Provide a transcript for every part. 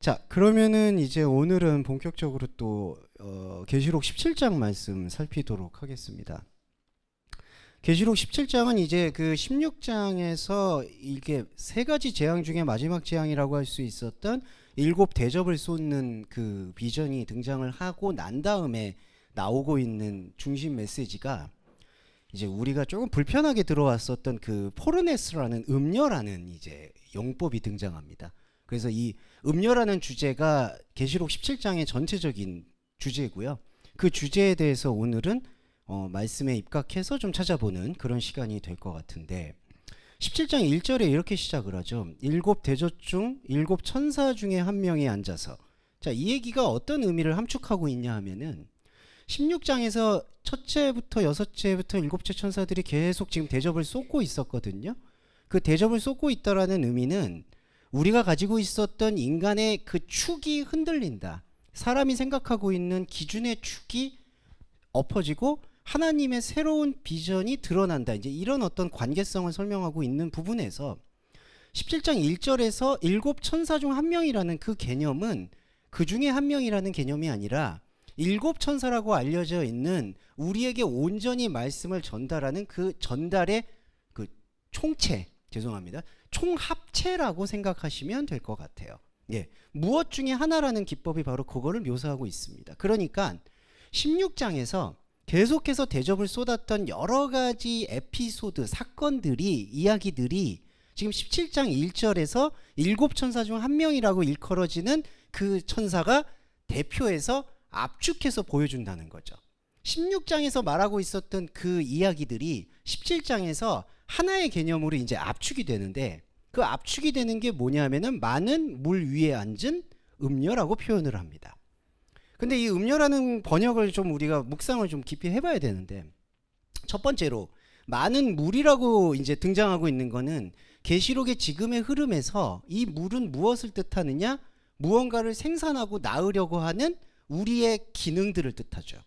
자, 그러면은 이제 오늘은 본격적으로 또 계시록 17장 말씀 살피도록 하겠습니다. 계시록 17장은 이제 그 16장에서 이게 세 가지 재앙 중에 마지막 재앙이라고 할 수 있었던 일곱 대접을 쏟는 그 비전이 등장을 하고 난 다음에 나오고 있는 중심 메시지가 이제 우리가 조금 불편하게 들어왔었던 그 포르네스라는 음녀라는 이제 용법이 등장합니다. 그래서 이 음녀라는 주제가 계시록 17장의 전체적인 주제고요. 그 주제에 대해서 오늘은 말씀에 입각해서 좀 찾아보는 그런 시간이 될 것 같은데, 17장 1절에 이렇게 시작을 하죠. 일곱 대접 중 일곱 천사 중에 한 명이 앉아서. 자, 이 얘기가 어떤 의미를 함축하고 있냐 하면은 16장에서 첫째부터 여섯째부터 일곱째 천사들이 계속 지금 대접을 쏟고 있었거든요. 그 대접을 쏟고 있다라는 의미는 우리가 가지고 있었던 인간의 그 축이 흔들린다. 사람이 생각하고 있는 기준의 축이 엎어지고 하나님의 새로운 비전이 드러난다. 이제 이런 어떤 관계성을 설명하고 있는 부분에서 17장 1절에서 일곱 천사 중 한 명이라는 그 개념은 그 중에 한 명이라는 개념이 아니라 일곱 천사라고 알려져 있는 우리에게 온전히 말씀을 전달하는 그 전달의 그 총체, 죄송합니다. 총합체라고 생각하시면 될 것 같아요. 예, 무엇 중에 하나라는 기법이 바로 그거를 묘사하고 있습니다. 그러니까 16장에서 계속해서 대접을 쏟았던 여러 가지 에피소드, 사건들이, 이야기들이 지금 17장 1절에서 일곱 천사 중 한 명이라고 일컬어지는 그 천사가 대표해서 압축해서 보여준다는 거죠. 16장에서 말하고 있었던 그 이야기들이 17장에서 하나의 개념으로 이제 압축이 되는데, 그 압축이 되는 게 뭐냐면은 많은 물 위에 앉은 음녀라고 표현을 합니다. 근데 이 음녀라는 번역을 좀 우리가 묵상을 좀 깊이 해봐야 되는데, 첫 번째로 많은 물이라고 이제 등장하고 있는 거는 계시록의 지금의 흐름에서 이 물은 무엇을 뜻하느냐? 무언가를 생산하고 낳으려고 하는 우리의 기능들을 뜻하죠.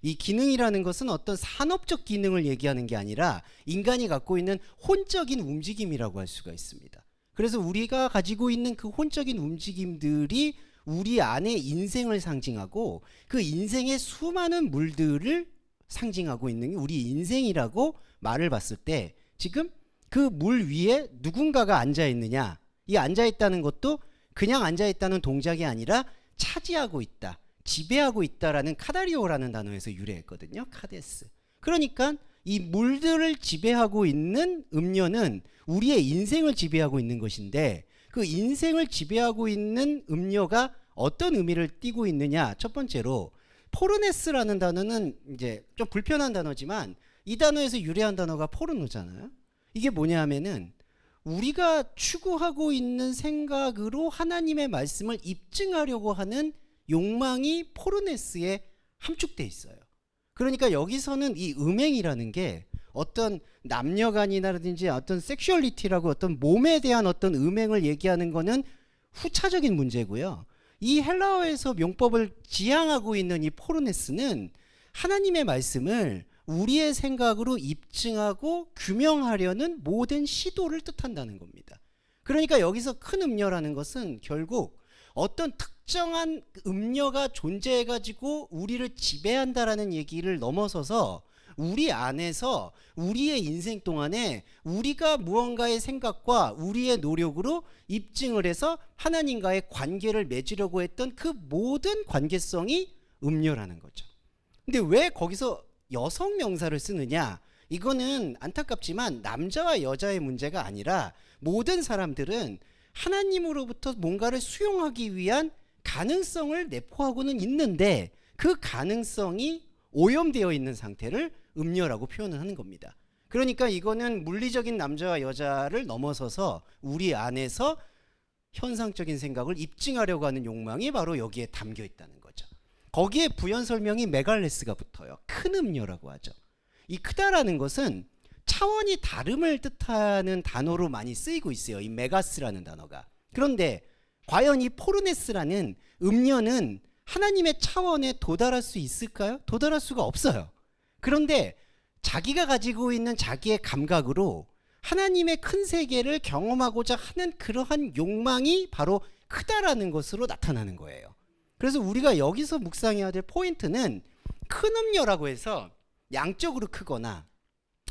이 기능이라는 것은 어떤 산업적 기능을 얘기하는 게 아니라 인간이 갖고 있는 혼적인 움직임이라고 할 수가 있습니다. 그래서 우리가 가지고 있는 그 혼적인 움직임들이 우리 안에 인생을 상징하고 그 인생의 수많은 물들을 상징하고 있는 게 우리 인생이라고 말을 봤을 때, 지금 그 물 위에 누군가가 앉아 있느냐, 이 앉아 있다는 것도 그냥 앉아 있다는 동작이 아니라 차지하고 있다, 지배하고 있다라는 카다리오라는 단어에서 유래했거든요. 카데스. 그러니까 이 물들을 지배하고 있는 음료는 우리의 인생을 지배하고 있는 것인데, 그 인생을 지배하고 있는 음료가 어떤 의미를 띠고 있느냐. 첫 번째로 포르네스라는 단어는 이제 좀 불편한 단어지만 이 단어에서 유래한 단어가 포르노잖아요. 이게 뭐냐 하면은 우리가 추구하고 있는 생각으로 하나님의 말씀을 입증하려고 하는 욕망이 포르네스에 함축돼 있어요. 그러니까 여기서는 이 음행이라는 게 어떤 남녀간이라든지 어떤 섹슈얼리티라고 어떤 몸에 대한 어떤 음행을 얘기하는 거는 후차적인 문제고요. 이 헬라어에서 명법을 지향하고 있는 이 포르네스는 하나님의 말씀을 우리의 생각으로 입증하고 규명하려는 모든 시도를 뜻한다는 겁니다. 그러니까 여기서 큰 음녀라는 것은 결국 어떤 특정한 음녀가 존재해가지고 우리를 지배한다라는 얘기를 넘어서서 우리 안에서 우리의 인생 동안에 우리가 무언가의 생각과 우리의 노력으로 입증을 해서 하나님과의 관계를 맺으려고 했던 그 모든 관계성이 음녀라는 거죠. 근데 왜 거기서 여성 명사를 쓰느냐? 이거는 안타깝지만 남자와 여자의 문제가 아니라 모든 사람들은 하나님으로부터 뭔가를 수용하기 위한 가능성을 내포하고는 있는데 그 가능성이 오염되어 있는 상태를 음녀라고 표현을 하는 겁니다. 그러니까 이거는 물리적인 남자와 여자를 넘어서서 우리 안에서 현상적인 생각을 입증하려고 하는 욕망이 바로 여기에 담겨 있다는 거죠. 거기에 부연 설명이 메갈레스가 붙어요. 큰 음녀라고 하죠. 이 크다라는 것은 차원이 다름을 뜻하는 단어로 많이 쓰이고 있어요. 이 메가스라는 단어가. 그런데 과연 이 포르네스라는 음녀는 하나님의 차원에 도달할 수 있을까요? 도달할 수가 없어요. 그런데 자기가 가지고 있는 자기의 감각으로 하나님의 큰 세계를 경험하고자 하는 그러한 욕망이 바로 크다라는 것으로 나타나는 거예요. 그래서 우리가 여기서 묵상해야 될 포인트는 큰 음료라고 해서 양적으로 크거나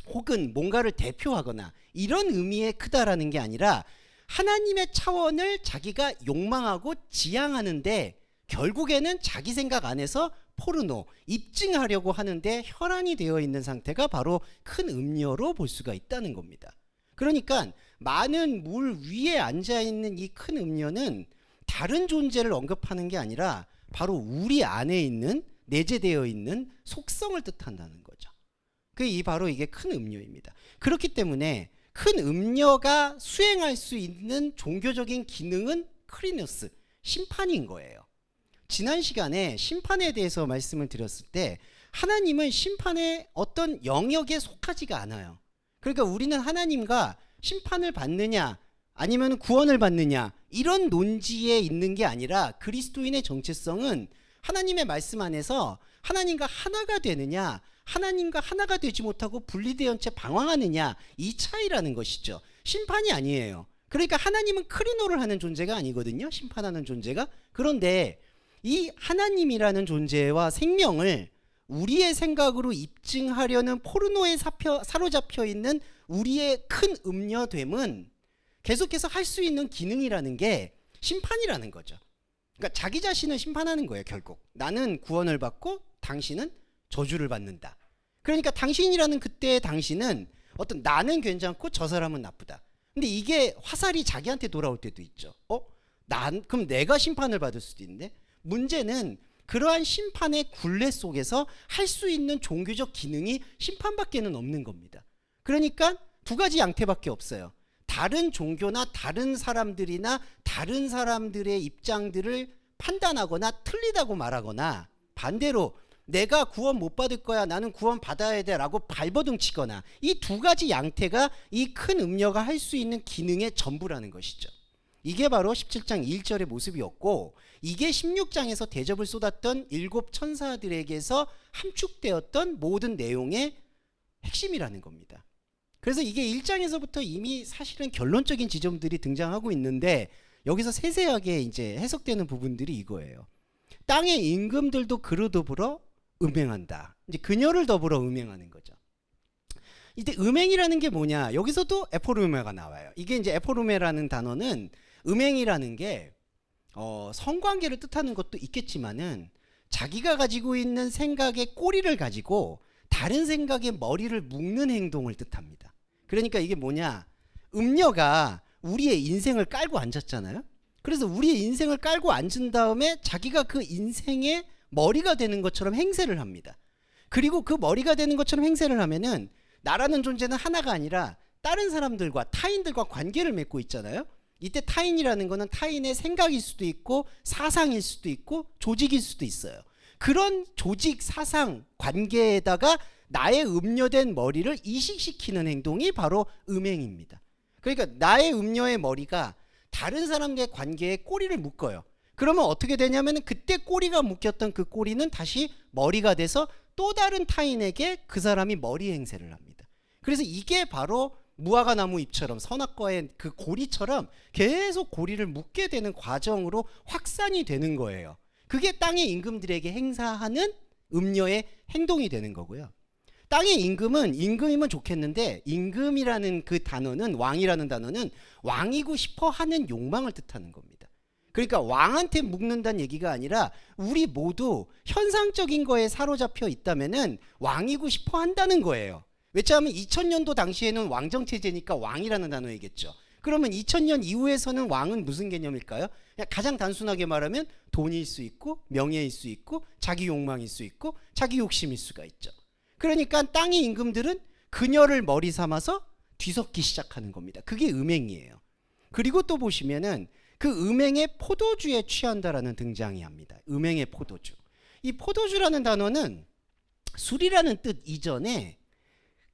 혹은 뭔가를 대표하거나 이런 의미의 크다라는 게 아니라 하나님의 차원을 자기가 욕망하고 지향하는데 결국에는 자기 생각 안에서 포르노, 입증하려고 하는데 혈안이 되어 있는 상태가 바로 큰 음료로 볼 수가 있다는 겁니다. 그러니까 많은 물 위에 앉아있는 이 큰 음료는 다른 존재를 언급하는 게 아니라 바로 우리 안에 있는 내재되어 있는 속성을 뜻한다는 거죠. 바로 이게 큰 음료입니다. 그렇기 때문에 큰 음료가 수행할 수 있는 종교적인 기능은 크리노스, 심판인 거예요. 지난 시간에 심판에 대해서 말씀을 드렸을 때 하나님은 심판의 어떤 영역에 속하지가 않아요. 그러니까 우리는 하나님과 심판을 받느냐 아니면 구원을 받느냐 이런 논지에 있는 게 아니라 그리스도인의 정체성은 하나님의 말씀 안에서 하나님과 하나가 되느냐 하나님과 하나가 되지 못하고 분리되어 채 방황하느냐 이 차이라는 것이죠. 심판이 아니에요. 그러니까 하나님은 크리노를 하는 존재가 아니거든요. 심판하는 존재가. 그런데 이 하나님이라는 존재와 생명을 우리의 생각으로 입증하려는 포르노에 사로잡혀 있는 우리의 큰 음녀됨은 계속해서 할 수 있는 기능이라는 게 심판이라는 거죠. 그러니까 자기 자신을 심판하는 거예요. 결국 나는 구원을 받고 당신은 저주를 받는다. 그러니까 당신이라는 그때의 당신은 어떤 나는 괜찮고 저 사람은 나쁘다. 근데 이게 화살이 자기한테 돌아올 때도 있죠. 그럼 내가 심판을 받을 수도 있는데 문제는 그러한 심판의 굴레 속에서 할 수 있는 종교적 기능이 심판밖에는 없는 겁니다. 그러니까 두 가지 양태밖에 없어요. 다른 종교나 다른 사람들이나 다른 사람들의 입장들을 판단하거나 틀리다고 말하거나 반대로 내가 구원 못 받을 거야 나는 구원 받아야 돼 라고 발버둥 치거나 이 두 가지 양태가 이 큰 음료가 할 수 있는 기능의 전부라는 것이죠. 이게 바로 17장 1절의 모습이었고 이게 16장에서 대접을 쏟았던 7 천사들에게서 함축되었던 모든 내용의 핵심이라는 겁니다. 그래서 이게 1장에서부터 이미 사실은 결론적인 지점들이 등장하고 있는데 여기서 세세하게 이제 해석되는 부분들이 이거예요. 땅의 임금들도 그로 더불어 음행한다. 이제 그녀를 더불어 음행하는 거죠. 이때 음행이라는 게 뭐냐? 여기서도 에포르메가 나와요. 이게 이제 에포르메라는 단어는 음행이라는 게 성관계를 뜻하는 것도 있겠지만은 자기가 가지고 있는 생각의 꼬리를 가지고 다른 생각의 머리를 묶는 행동을 뜻합니다. 그러니까 이게 뭐냐? 음녀가 우리의 인생을 깔고 앉았잖아요. 그래서 우리의 인생을 깔고 앉은 다음에 자기가 그 인생의 머리가 되는 것처럼 행세를 합니다. 그리고 그 머리가 되는 것처럼 행세를 하면은 나라는 존재는 하나가 아니라 다른 사람들과 타인들과 관계를 맺고 있잖아요. 이때 타인이라는 거는 타인의 생각일 수도 있고 사상일 수도 있고 조직일 수도 있어요. 그런 조직, 사상, 관계에다가 나의 음녀된 머리를 이식시키는 행동이 바로 음행입니다. 그러니까 나의 음녀의 머리가 다른 사람과의 관계에 꼬리를 묶어요. 그러면 어떻게 되냐면 그때 꼬리가 묶였던 그 꼬리는 다시 머리가 돼서 또 다른 타인에게 그 사람이 머리 행세를 합니다. 그래서 이게 바로 무화과 나무 잎처럼 선악과의 그 고리처럼 계속 고리를 묶게 되는 과정으로 확산이 되는 거예요. 그게 땅의 임금들에게 행사하는 음녀의 행동이 되는 거고요. 땅의 임금이면 좋겠는데 임금이라는 그 단어는 왕이라는 단어는 왕이고 싶어 하는 욕망을 뜻하는 겁니다. 그러니까 왕한테 묵는다는 얘기가 아니라 우리 모두 현상적인 거에 사로잡혀 있다면은 왕이고 싶어 한다는 거예요. 왜냐하면 2000년도 당시에는 왕정체제니까 왕이라는 단어이겠죠. 그러면 2000년 이후에서는 왕은 무슨 개념일까요? 그냥 가장 단순하게 말하면 돈일 수 있고 명예일 수 있고 자기 욕망일 수 있고 자기 욕심일 수가 있죠. 그러니까 땅의 임금들은 그녀를 머리 삼아서 뒤섞기 시작하는 겁니다. 그게 음행이에요. 그리고 또 보시면은 그 음행의 포도주에 취한다라는 등장이 합니다. 음행의 포도주. 이 포도주라는 단어는 술이라는 뜻 이전에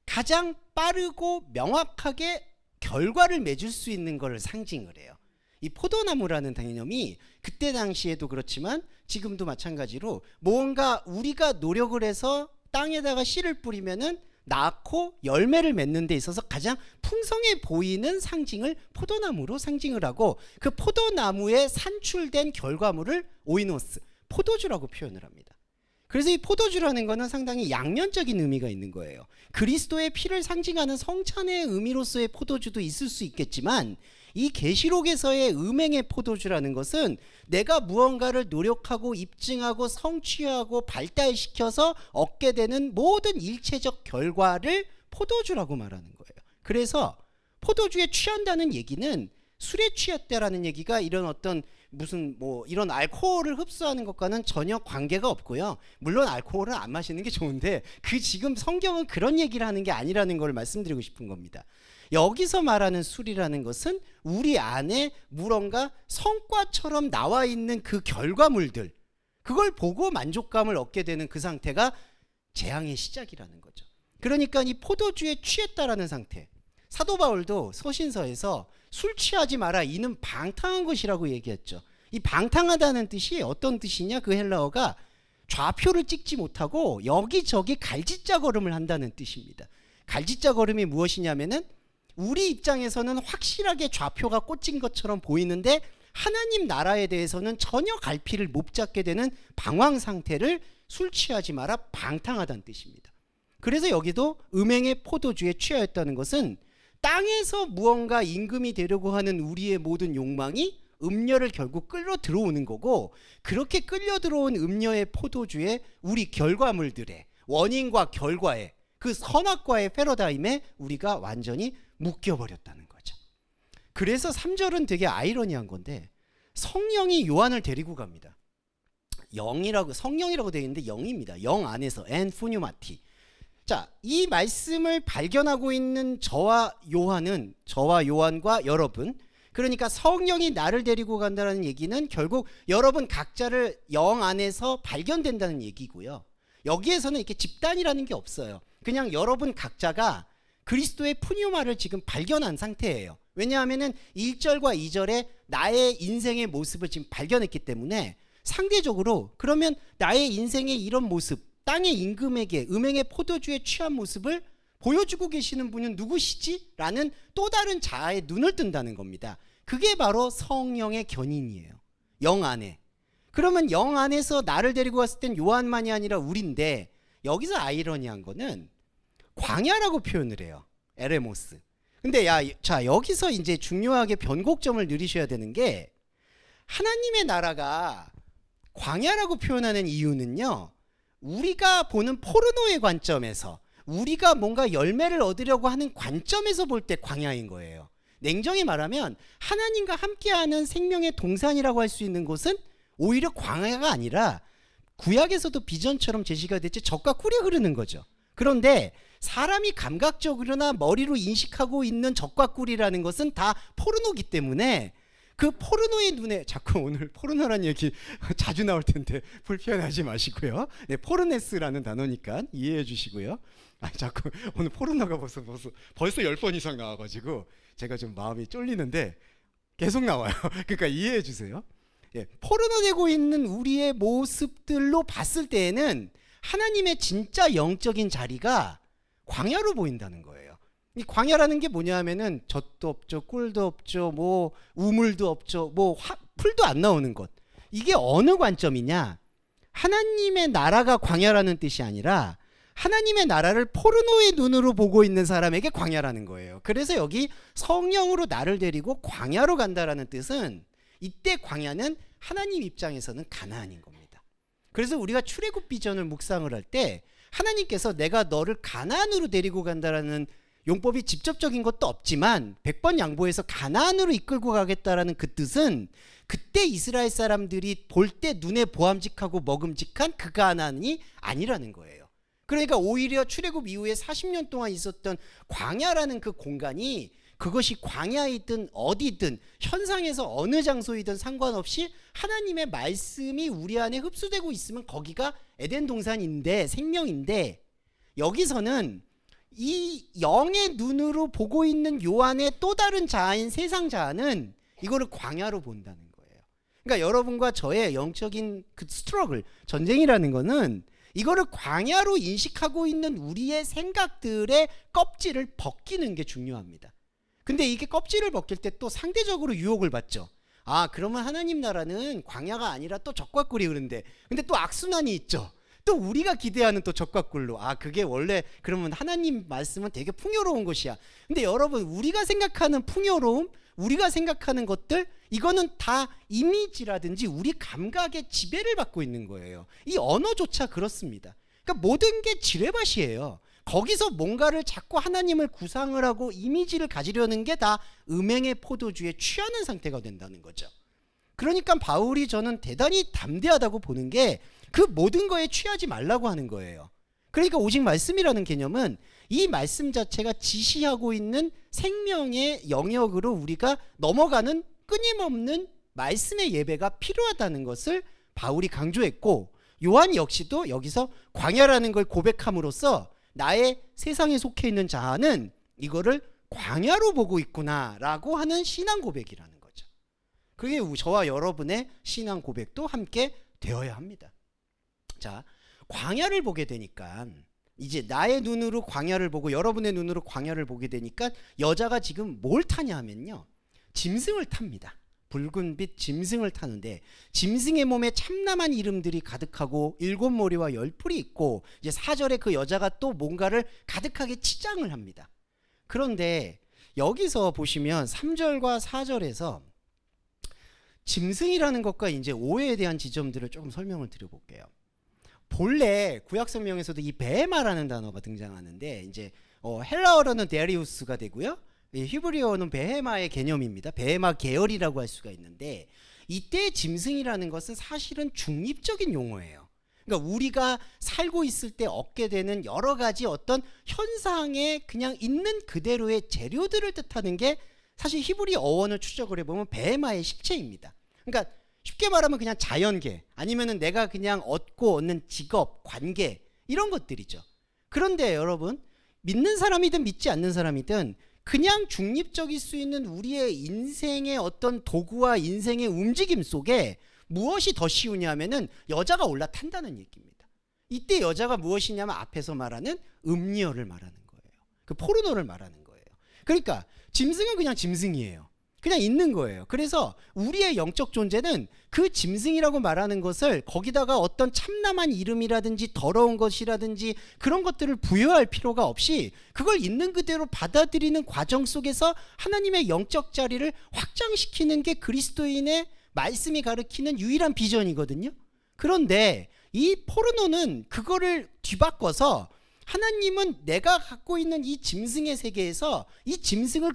가장 빠르고 명확하게 결과를 맺을 수 있는 것을 상징을 해요. 이 포도나무라는 개념이 그때 당시에도 그렇지만 지금도 마찬가지로 뭔가 우리가 노력을 해서 땅에다가 씨를 뿌리면은 낳고 열매를 맺는 데 있어서 가장 풍성해 보이는 상징을 포도나무로 상징을 하고, 그 포도나무에 산출된 결과물을 오이노스, 포도주라고 표현을 합니다. 그래서 이 포도주라는 거는 상당히 양면적인 의미가 있는 거예요. 그리스도의 피를 상징하는 성찬의 의미로서의 포도주도 있을 수 있겠지만, 이 계시록에서의 음행의 포도주라는 것은 내가 무언가를 노력하고 입증하고 성취하고 발달시켜서 얻게 되는 모든 일체적 결과를 포도주라고 말하는 거예요. 그래서 포도주에 취한다는 얘기는 술에 취했다라는 얘기가 이런 어떤 무슨 뭐 이런 알코올을 흡수하는 것과는 전혀 관계가 없고요. 물론 알코올은 안 마시는 게 좋은데, 그 지금 성경은 그런 얘기를 하는 게 아니라는 걸 말씀드리고 싶은 겁니다. 여기서 말하는 술이라는 것은 우리 안에 무언가 성과처럼 나와 있는 그 결과물들, 그걸 보고 만족감을 얻게 되는 그 상태가 재앙의 시작이라는 거죠. 그러니까 이 포도주에 취했다라는 상태, 사도 바울도 서신서에서 술 취하지 마라, 이는 방탕한 것이라고 얘기했죠. 이 방탕하다는 뜻이 어떤 뜻이냐, 그 헬라어가 좌표를 찍지 못하고 여기저기 갈짓자걸음을 한다는 뜻입니다. 갈짓자걸음이 무엇이냐면은 우리 입장에서는 확실하게 좌표가 꽂힌 것처럼 보이는데 하나님 나라에 대해서는 전혀 갈피를 못 잡게 되는 방황 상태를 술 취하지 마라, 방탕하다는 뜻입니다. 그래서 여기도 음행의 포도주에 취하였다는 것은 땅에서 무언가 임금이 되려고 하는 우리의 모든 욕망이 음녀를 결국 끌려 들어오는 거고, 그렇게 끌려 들어온 음녀의 포도주에 우리 결과물들의 원인과 결과의 그 선악과의 패러다임에 우리가 완전히 묶여버렸다는 거죠. 그래서 3절은 되게 아이러니한 건데, 성령이 요한을 데리고 갑니다. 영이라고, 성령이라고 되어 있는데 영입니다. 영 안에서 엔푸뉴마티. 자, 이 말씀을 발견하고 있는 저와 요한과 여러분, 그러니까 성령이 나를 데리고 간다는 얘기는 결국 여러분 각자를 영 안에서 발견된다는 얘기고요. 여기에서는 이렇게 집단이라는 게 없어요. 그냥 여러분 각자가 그리스도의 푸뉴마를 지금 발견한 상태예요. 왜냐하면은 1절과 2절에 나의 인생의 모습을 지금 발견했기 때문에, 상대적으로 그러면 나의 인생의 이런 모습, 땅의 임금에게 음행의 포도주에 취한 모습을 보여주고 계시는 분은 누구시지? 라는 또 다른 자아의 눈을 뜬다는 겁니다. 그게 바로 성령의 견인이에요. 영 안에. 그러면 영 안에서 나를 데리고 갔을 땐 요한만이 아니라 우리인데, 여기서 아이러니한 거는 광야라고 표현을 해요. 에레모스. 근데 자, 여기서 이제 중요하게 변곡점을 누리셔야 되는 게, 하나님의 나라가 광야라고 표현하는 이유는요, 우리가 보는 포르노의 관점에서, 우리가 뭔가 열매를 얻으려고 하는 관점에서 볼 때 광야인 거예요. 냉정히 말하면 하나님과 함께하는 생명의 동산이라고 할 수 있는 곳은 오히려 광야가 아니라, 구약에서도 비전처럼 제시가 됐지, 젖과 꿀이 흐르는 거죠. 그런데 사람이 감각적으로나 머리로 인식하고 있는 젖과 꿀이라는 것은 다 포르노기 때문에, 그 포르노의 눈에, 자꾸 오늘 포르노란 얘기 자주 나올 텐데 불편하지 마시고요. 네, 포르네스라는 단어니까 이해해 주시고요. 자꾸 오늘 포르노가 벌써 10번 이상 나와가지고 제가 좀 마음이 쫄리는데 계속 나와요. 그러니까 이해해 주세요. 예, 포르노되고 있는 우리의 모습들로 봤을 때에는 하나님의 진짜 영적인 자리가 광야로 보인다는 거예요. 이 광야라는 게 뭐냐 하면은 젖도 없죠, 꿀도 없죠, 뭐 우물도 없죠, 뭐 풀도 안 나오는 곳. 이게 어느 관점이냐? 하나님의 나라가 광야라는 뜻이 아니라 하나님의 나라를 포르노의 눈으로 보고 있는 사람에게 광야라는 거예요. 그래서 여기 성령으로 나를 데리고 광야로 간다라는 뜻은, 이때 광야는 하나님 입장에서는 가나안인 겁니다. 그래서 우리가 출애굽 비전을 묵상을 할 때 하나님께서 내가 너를 가나안으로 데리고 간다라는 용법이 직접적인 것도 없지만 100번 양보해서 가나안으로 이끌고 가겠다라는 그 뜻은, 그때 이스라엘 사람들이 볼 때 눈에 보암직하고 먹음직한 그 가나안이 아니라는 거예요. 그러니까 오히려 출애굽 이후에 40년 동안 있었던 광야라는 그 공간이, 그것이 광야이든 어디든 현상에서 어느 장소이든 상관없이 하나님의 말씀이 우리 안에 흡수되고 있으면 거기가 에덴 동산인데, 생명인데, 여기서는 이 영의 눈으로 보고 있는 요한의 또 다른 자아인 세상 자아는 이거를 광야로 본다는 거예요. 그러니까 여러분과 저의 영적인 그 스트러글, 전쟁이라는 거는 이거를 광야로 인식하고 있는 우리의 생각들의 껍질을 벗기는 게 중요합니다. 근데 이게 껍질을 벗길 때 또 상대적으로 유혹을 받죠. 아, 그러면 하나님 나라는 광야가 아니라 또 적과 꿀이 흐른데, 근데 또 악순환이 있죠. 또 우리가 기대하는 또 적과 꿀로, 아, 그게 원래 그러면 하나님 말씀은 되게 풍요로운 것이야. 근데 여러분, 우리가 생각하는 풍요로움, 우리가 생각하는 것들, 이거는 다 이미지라든지 우리 감각의 지배를 받고 있는 거예요. 이 언어조차 그렇습니다. 그러니까 모든 게 지뢰밭이에요. 거기서 뭔가를 자꾸 하나님을 구상을 하고 이미지를 가지려는 게 다 음행의 포도주에 취하는 상태가 된다는 거죠. 그러니까 바울이 저는 대단히 담대하다고 보는 게 그 모든 거에 취하지 말라고 하는 거예요. 그러니까 오직 말씀이라는 개념은 이 말씀 자체가 지시하고 있는 생명의 영역으로 우리가 넘어가는 끊임없는 말씀의 예배가 필요하다는 것을 바울이 강조했고, 요한 역시도 여기서 광야라는 걸 고백함으로써 나의 세상에 속해 있는 자아는 이거를 광야로 보고 있구나라고 하는 신앙 고백이라는 거죠. 그게 저와 여러분의 신앙 고백도 함께 되어야 합니다. 자, 광야를 보게 되니까, 이제 나의 눈으로 광야를 보고 여러분의 눈으로 광야를 보게 되니까 여자가 지금 뭘 타냐 하면요, 짐승을 탑니다. 붉은빛 짐승을 타는데, 짐승의 몸에 참남한 이름들이 가득하고 7머리와 10풀이 있고, 이제 4절에 그 여자가 또 뭔가를 가득하게 치장을 합니다. 그런데 여기서 보시면 3절과 4절에서 짐승이라는 것과 이제 오해에 대한 지점들을 조금 설명을 드려볼게요. 본래 구약성경에서도 이 베헤마라는 단어가 등장하는데, 이제 헬라어로는 데리우스가 되고요, 히브리어는 베헤마의 개념입니다. 베헤마 계열이라고 할 수가 있는데, 이때 짐승이라는 것은 사실은 중립적인 용어예요. 그러니까 우리가 살고 있을 때 얻게 되는 여러 가지 어떤 현상에 그냥 있는 그대로의 재료들을 뜻하는 게 사실 히브리 어원을 추적을 해보면 베헤마의 식체입니다. 그러니까 쉽게 말하면 그냥 자연계, 아니면은 내가 그냥 얻고 얻는 직업, 관계, 이런 것들이죠. 그런데 여러분, 믿는 사람이든 믿지 않는 사람이든 그냥 중립적일 수 있는 우리의 인생의 어떤 도구와 인생의 움직임 속에 무엇이 더 쉬우냐면은 여자가 올라탄다는 얘기입니다. 이때 여자가 무엇이냐면 앞에서 말하는 음녀를 말하는 거예요. 그 포르노를 말하는 거예요. 그러니까 짐승은 그냥 짐승이에요. 그냥 있는 거예요. 그래서 우리의 영적 존재는 그 짐승이라고 말하는 것을 거기다가 어떤 참남한 이름이라든지 더러운 것이라든지 그런 것들을 부여할 필요가 없이 그걸 있는 그대로 받아들이는 과정 속에서 하나님의 영적 자리를 확장시키는 게 그리스도인의 말씀이 가르치는 유일한 비전이거든요. 그런데 이 포르노는 그거를 뒤바꿔서 하나님은 내가 갖고 있는 이 짐승의 세계에서 이 짐승을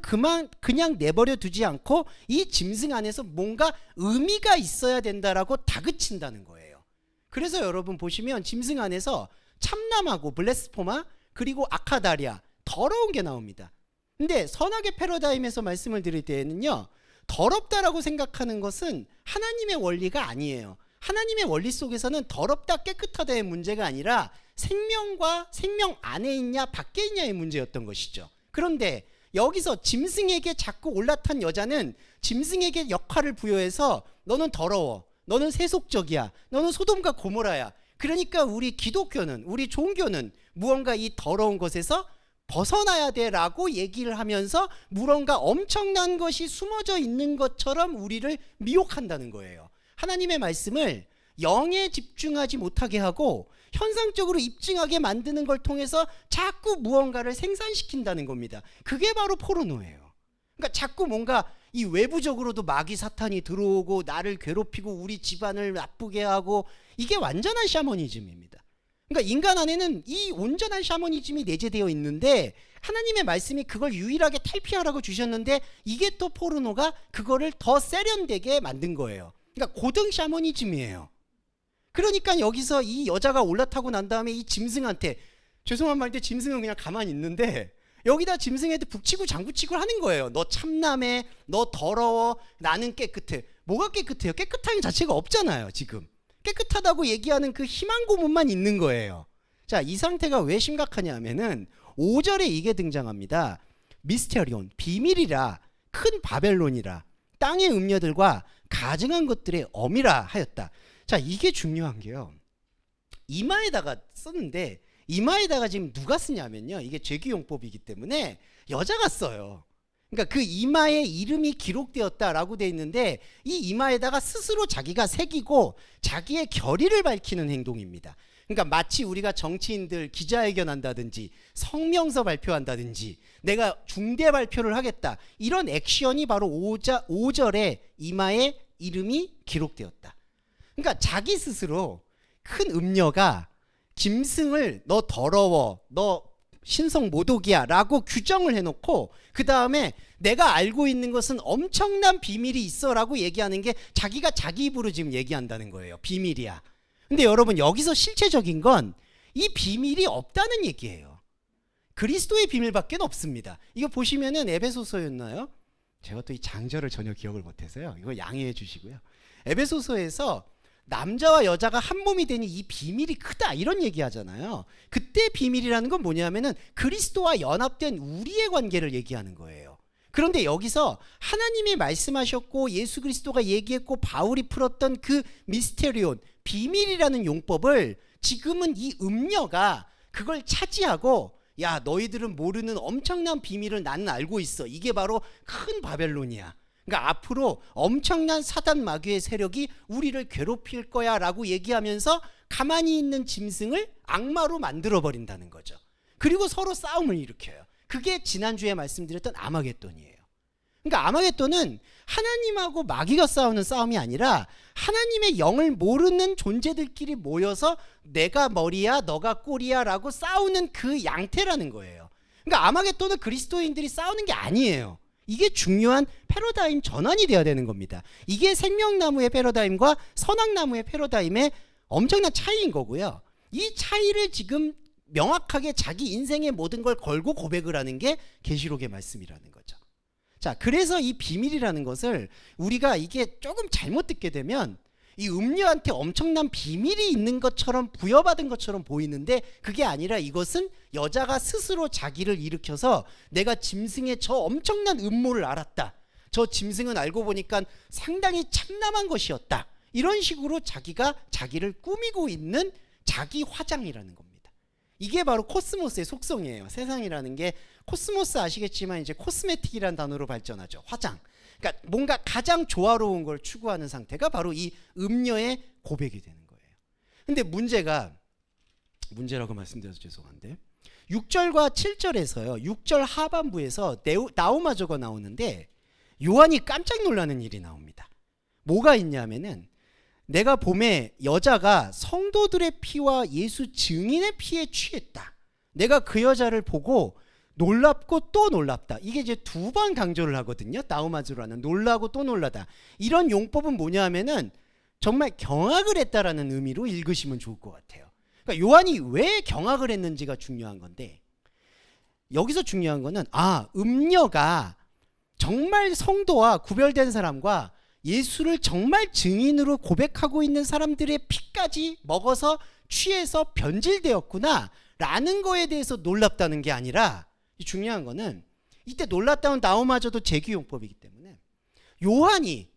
그냥 내버려 두지 않고 이 짐승 안에서 뭔가 의미가 있어야 된다라고 다그친다는 거예요. 그래서 여러분 보시면 짐승 안에서 참남하고 블레스포마, 그리고 아카다리아, 더러운 게 나옵니다. 근데 선악의 패러다임에서 말씀을 드릴 때에는요, 더럽다라고 생각하는 것은 하나님의 원리가 아니에요. 하나님의 원리 속에서는 더럽다 깨끗하다의 문제가 아니라 생명과 생명 안에 있냐 밖에 있냐의 문제였던 것이죠. 그런데 여기서 짐승에게 자꾸 올라탄 여자는 짐승에게 역할을 부여해서 너는 더러워, 너는 세속적이야, 너는 소돔과 고모라야. 그러니까 우리 기독교는, 우리 종교는 무언가 이 더러운 것에서 벗어나야 돼라고 얘기를 하면서 무언가 엄청난 것이 숨어져 있는 것처럼 우리를 미혹한다는 거예요. 하나님의 말씀을 영에 집중하지 못하게 하고 현상적으로 입증하게 만드는 걸 통해서 자꾸 무언가를 생산시킨다는 겁니다. 그게 바로 포르노예요. 그러니까 자꾸 뭔가 이 외부적으로도 마귀 사탄이 들어오고 나를 괴롭히고 우리 집안을 나쁘게 하고, 이게 완전한 샤머니즘입니다. 그러니까 인간 안에는 이 온전한 샤머니즘이 내재되어 있는데 하나님의 말씀이 그걸 유일하게 탈피하라고 주셨는데 이게 또 포르노가 그거를 더 세련되게 만든 거예요. 그러니까 고등 샤머니즘이에요. 그러니까 여기서 이 여자가 올라타고 난 다음에 이 짐승한테, 죄송한 말인데 짐승은 그냥 가만히 있는데 여기다 짐승한테 북치고 장구치고 하는 거예요. 너 참남해, 너 더러워, 나는 깨끗해. 뭐가 깨끗해요? 깨끗한 자체가 없잖아요. 지금 깨끗하다고 얘기하는 그 희망 고문만 있는 거예요. 자, 이 상태가 왜 심각하냐 하면은 5절에 이게 등장합니다. 미스테리온, 비밀이라, 큰 바벨론이라, 땅의 음녀들과 가증한 것들의 엄이라 하였다. 자, 이게 중요한 게요, 이마에다가 썼는데 이마에다가 지금 누가 쓰냐면요, 이게 죄규용법이기 때문에 여자가 써요. 그러니까 그 이마에 이름이 기록되었다라고 돼 있는데 이 이마에다가 스스로 자기가 새기고 자기의 결의를 밝히는 행동입니다. 그러니까 마치 우리가 정치인들 기자회견 한다든지 성명서 발표한다든지 내가 중대 발표를 하겠다, 이런 액션이 바로 5절에 이마에 이름이 기록되었다. 그러니까 자기 스스로 큰 음녀가 짐승을 너 더러워, 너 신성 모독이야 라고 규정을 해놓고 그 다음에 내가 알고 있는 것은 엄청난 비밀이 있어 라고 얘기하는 게 자기가 자기 입으로 지금 얘기한다는 거예요. 비밀이야. 근데 여러분, 여기서 실체적인 건 이 비밀이 없다는 얘기예요. 그리스도의 비밀밖에 없습니다. 이거 보시면은 에베소서였나요? 제가 또 이 장절을 전혀 기억을 못해서요, 이거 양해해 주시고요. 에베소서에서 남자와 여자가 한 몸이 되니 이 비밀이 크다, 이런 얘기 하잖아요. 그때 비밀이라는 건 뭐냐면은 그리스도와 연합된 우리의 관계를 얘기하는 거예요. 그런데 여기서 하나님이 말씀하셨고 예수 그리스도가 얘기했고 바울이 풀었던 그 미스테리온, 비밀이라는 용법을 지금은 이 음녀가 그걸 차지하고, 야, 너희들은 모르는 엄청난 비밀을 나는 알고 있어, 이게 바로 큰 바벨론이야, 그러니까 앞으로 엄청난 사단 마귀의 세력이 우리를 괴롭힐 거야 라고 얘기하면서 가만히 있는 짐승을 악마로 만들어 버린다는 거죠. 그리고 서로 싸움을 일으켜요. 그게 지난주에 말씀드렸던 아마겟돈이에요. 그러니까 아마겟돈은 하나님하고 마귀가 싸우는 싸움이 아니라 하나님의 영을 모르는 존재들끼리 모여서 내가 머리야 너가 꼬리야 라고 싸우는 그 양태라는 거예요. 그러니까 아마겟돈은 그리스도인들이 싸우는 게 아니에요. 이게 중요한 패러다임 전환이 돼야 되는 겁니다. 이게 생명나무의 패러다임과 선악나무의 패러다임의 엄청난 차이인 거고요. 이 차이를 지금 명확하게 자기 인생의 모든 걸 걸고 고백을 하는 게 계시록의 말씀이라는 거죠. 자, 그래서 이 비밀이라는 것을 우리가 이게 조금 잘못 듣게 되면 이 음녀한테 엄청난 비밀이 있는 것처럼 부여받은 것처럼 보이는데 그게 아니라 이것은 여자가 스스로 자기를 일으켜서 내가 짐승의 저 엄청난 음모를 알았다, 저 짐승은 알고 보니까 상당히 참남한 것이었다, 이런 식으로 자기가 자기를 꾸미고 있는 자기 화장이라는 겁니다. 이게 바로 코스모스의 속성이에요. 세상이라는 게 코스모스 아시겠지만 이제 코스메틱이라는 단어로 발전하죠. 화장. 그러니까 뭔가 가장 조화로운 걸 추구하는 상태가 바로 이 음녀의 고백이 되는 거예요. 근데 문제라고 말씀드려서 죄송한데 6절과 7절에서요, 6절 하반부에서 나우마저가 나오는데 요한이 깜짝 놀라는 일이 나옵니다. 뭐가 있냐면은 내가 봄에 여자가 성도들의 피와 예수 증인의 피에 취했다, 내가 그 여자를 보고 놀랍고 또 놀랍다. 이게 이제 두 번 강조를 하거든요. 나우마즈라는 놀라고 또 놀라다. 이런 용법은 뭐냐 하면은 정말 경악을 했다라는 의미로 읽으시면 좋을 것 같아요. 그러니까 요한이 왜 경악을 했는지가 중요한 건데, 여기서 중요한 거는 음녀가 정말 성도와 구별된 사람과 예수를 정말 증인으로 고백하고 있는 사람들의 피까지 먹어서 취해서 변질되었구나 라는 거에 대해서 놀랍다는 게 아니라, 중요한 거는 이때 놀랐다는 나우마저도 재규용법이기 때문에 요한이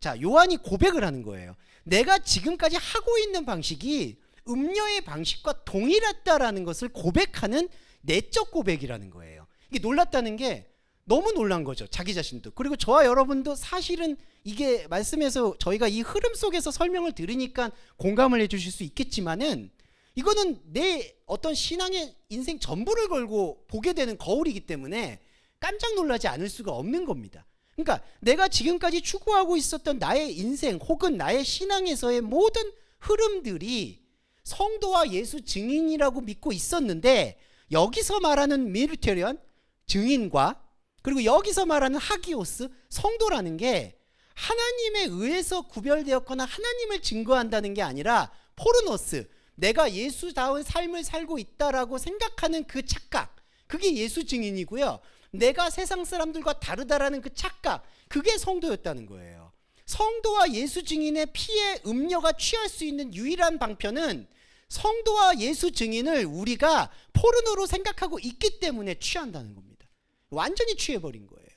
고백을 하는 거예요. 내가 지금까지 하고 있는 방식이 음녀의 방식과 동일했다라는 것을 고백하는 내적 고백이라는 거예요. 이게 놀랐다는 게 너무 놀란 거죠, 자기 자신도. 그리고 저와 여러분도 사실은 이게 말씀에서 저희가 이 흐름 속에서 설명을 들으니까 공감을 해주실 수 있겠지만은 이거는 내 어떤 신앙의 인생 전부를 걸고 보게 되는 거울이기 때문에 깜짝 놀라지 않을 수가 없는 겁니다. 그러니까 내가 지금까지 추구하고 있었던 나의 인생 혹은 나의 신앙에서의 모든 흐름들이 성도와 예수 증인이라고 믿고 있었는데, 여기서 말하는 미르테리언 증인과 그리고 여기서 말하는 하기오스 성도라는 게 하나님에 의해서 구별되었거나 하나님을 증거한다는 게 아니라 포르노스, 내가 예수다운 삶을 살고 있다라고 생각하는 그 착각, 그게 예수 증인이고요. 내가 세상 사람들과 다르다라는 그 착각, 그게 성도였다는 거예요. 성도와 예수 증인의 피에 음녀가 취할 수 있는 유일한 방편은 성도와 예수 증인을 우리가 포르노로 생각하고 있기 때문에 취한다는 겁니다. 완전히 취해버린 거예요.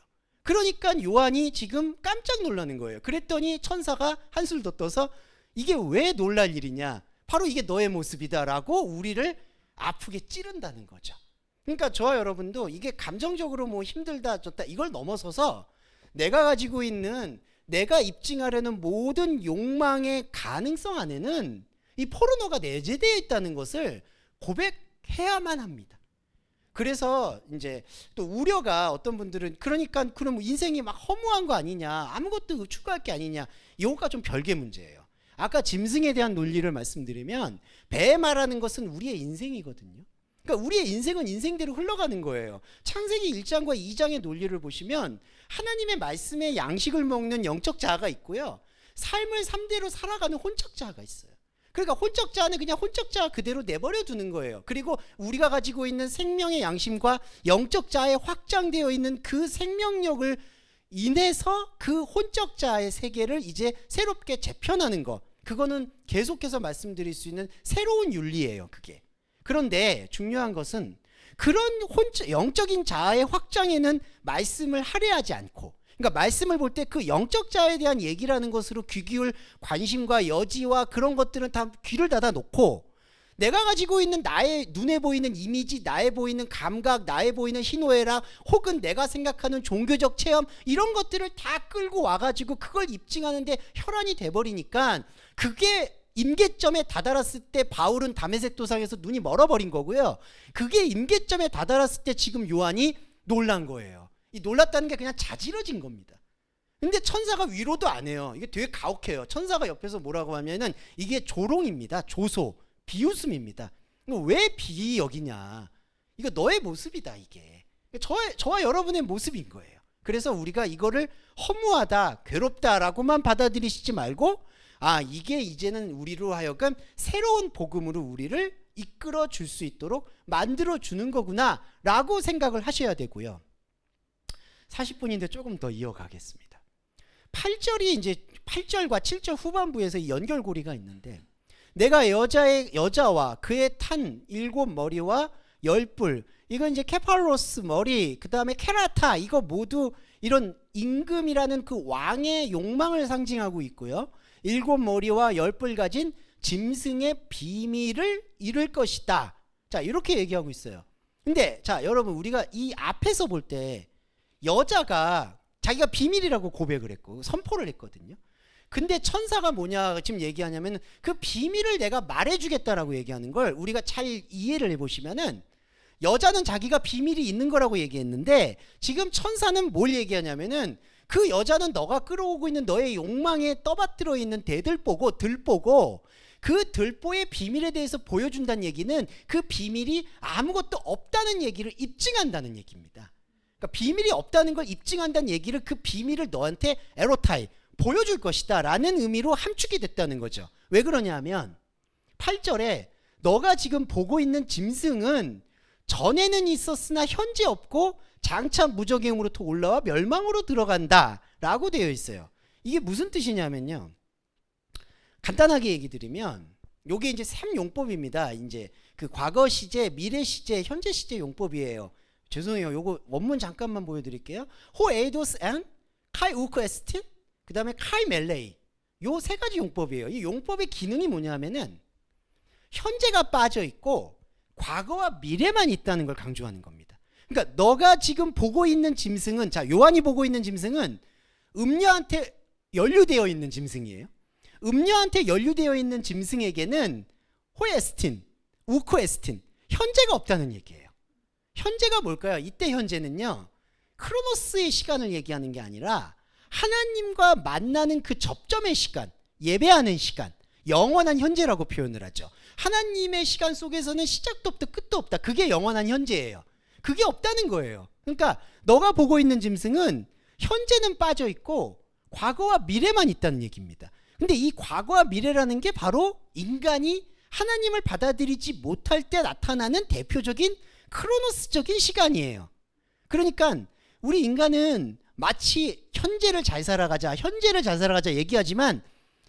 그러니까 요한이 지금 깜짝 놀라는 거예요. 그랬더니 천사가 한술 더 떠서 이게 왜 놀랄 일이냐, 바로 이게 너의 모습이다라고 우리를 아프게 찌른다는 거죠. 그러니까 저와 여러분도 이게 감정적으로 뭐 힘들다 좋다 이걸 넘어서서 내가 가지고 있는 내가 입증하려는 모든 욕망의 가능성 안에는 이 포르노가 내재되어 있다는 것을 고백해야만 합니다. 그래서 이제 또 우려가 어떤 분들은 그러니까 그럼 인생이 막 허무한 거 아니냐, 아무것도 추구할 게 아니냐, 이거가 좀 별개 문제예요. 아까 짐승에 대한 논리를 말씀드리면 배 말하는 것은 우리의 인생이거든요. 그러니까 우리의 인생은 인생대로 흘러가는 거예요. 창세기 1장과 2장의 논리를 보시면 하나님의 말씀에 양식을 먹는 영적 자아가 있고요, 삶을 3대로 살아가는 혼적 자아가 있어요. 그러니까 혼적 자아는 그냥 혼적 자아 그대로 내버려 두는 거예요. 그리고 우리가 가지고 있는 생명의 양심과 영적 자아에 확장되어 있는 그 생명력을 인해서 그 혼적 자아의 세계를 이제 새롭게 재편하는 것, 그거는 계속해서 말씀드릴 수 있는 새로운 윤리예요, 그게. 그런데 중요한 것은 그런 영적인 자아의 확장에는 말씀을 할애하지 않고, 그러니까 말씀을 볼 때 그 영적 자아에 대한 얘기라는 것으로 귀 기울 관심과 여지와 그런 것들은 다 귀를 닫아 놓고, 내가 가지고 있는 나의 눈에 보이는 이미지, 나에 보이는 감각, 나에 보이는 희노애락, 혹은 내가 생각하는 종교적 체험, 이런 것들을 다 끌고 와가지고 그걸 입증하는데 혈안이 돼버리니까, 그게 임계점에 다다랐을 때 바울은 다메섹 도상에서 눈이 멀어버린 거고요, 그게 임계점에 다다랐을 때 지금 요한이 놀란 거예요. 이 놀랐다는 게 그냥 자지러진 겁니다. 근데 천사가 위로도 안 해요. 이게 되게 가혹해요. 천사가 옆에서 뭐라고 하면은 이게 조롱입니다. 조소, 비웃음입니다. 왜 비여기냐, 이거 너의 모습이다, 이게 저와 여러분의 모습인 거예요. 그래서 우리가 이거를 허무하다, 괴롭다라고만 받아들이시지 말고, 이게 이제는 우리로 하여금 새로운 복음으로 우리를 이끌어 줄 수 있도록 만들어 주는 거구나 라고 생각을 하셔야 되고요. 40분인데 조금 더 이어가겠습니다. 8절이 이제 8절과 7절 후반부에서 이 연결고리가 있는데, 내가 여자와 그의 탄 7머리와 10뿔, 이건 이제 케팔로스 머리, 그 다음에 케라타, 이거 모두 이런 임금이라는 그 왕의 욕망을 상징하고 있고요, 7머리와 10뿔 가진 짐승의 비밀을 이룰 것이다. 자, 이렇게 얘기하고 있어요. 근데 자, 여러분, 우리가 이 앞에서 볼 때 여자가 자기가 비밀이라고 고백을 했고 선포를 했거든요. 근데 천사가 뭐냐 지금 얘기하냐면, 그 비밀을 내가 말해주겠다라고 얘기하는 걸 우리가 잘 이해를 해보시면은, 여자는 자기가 비밀이 있는 거라고 얘기했는데, 지금 천사는 뭘 얘기하냐면은, 그 여자는 너가 끌어오고 있는 너의 욕망에 떠받들어 있는 대들보고 들보고, 그 들보의 비밀에 대해서 보여준다는 얘기는 그 비밀이 아무것도 없다는 얘기를 입증한다는 얘기입니다. 그러니까 비밀이 없다는 걸 입증한다는 얘기를, 그 비밀을 너한테 에로타이 보여줄 것이다 라는 의미로 함축이 됐다는 거죠. 왜 그러냐면 8절에 너가 지금 보고 있는 짐승은 전에는 있었으나 현재 없고 장차 무적행으로부터 올라와 멸망으로 들어간다 라고 되어 있어요. 이게 무슨 뜻이냐면요, 간단하게 얘기 드리면 요게 이제 3용법입니다. 이제 그 과거 시제, 미래 시제, 현재 시제 용법이에요. 죄송해요. 요거 원문 잠깐만 보여드릴게요. 호 에이도스 앤 카이 우크 에스틴, 그 다음에 카이 멜레이, 요 세 가지 용법이에요. 이 용법의 기능이 뭐냐면은 현재가 빠져 있고 과거와 미래만 있다는 걸 강조하는 겁니다. 그러니까 너가 지금 보고 있는 짐승은, 자, 요한이 보고 있는 짐승은 음녀한테 연루되어 있는 짐승이에요. 음녀한테 연루되어 있는 짐승에게는 호에스틴, 우코에스틴, 현재가 없다는 얘기예요. 현재가 뭘까요? 이때 현재는요, 크로노스의 시간을 얘기하는 게 아니라 하나님과 만나는 그 접점의 시간, 예배하는 시간, 영원한 현재라고 표현을 하죠. 하나님의 시간 속에서는 시작도 없다, 끝도 없다. 그게 영원한 현재예요. 그게 없다는 거예요. 그러니까 너가 보고 있는 짐승은 현재는 빠져 있고 과거와 미래만 있다는 얘기입니다. 근데 이 과거와 미래라는 게 바로 인간이 하나님을 받아들이지 못할 때 나타나는 대표적인 크로노스적인 시간이에요. 그러니까 우리 인간은 마치 현재를 잘 살아가자, 현재를 잘 살아가자 얘기하지만,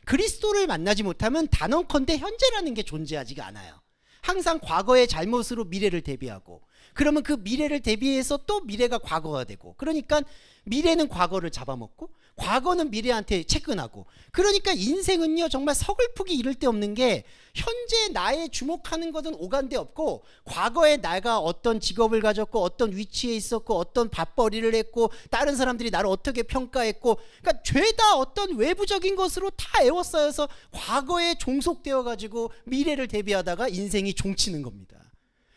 그리스도를 만나지 못하면 단언컨대 현재라는 게 존재하지가 않아요. 항상 과거의 잘못으로 미래를 대비하고, 그러면 그 미래를 대비해서 또 미래가 과거가 되고, 그러니까 미래는 과거를 잡아먹고 과거는 미래한테 채근하고. 그러니까 인생은요 정말 서글프기 이를 데 없는 게 현재 나의 주목하는 것은 오간데 없고 과거에 내가 어떤 직업을 가졌고 어떤 위치에 있었고 어떤 밥벌이를 했고 다른 사람들이 나를 어떻게 평가했고, 그러니까 죄다 어떤 외부적인 것으로 다 에워싸여서 과거에 종속되어 가지고 미래를 대비하다가 인생이 종치는 겁니다.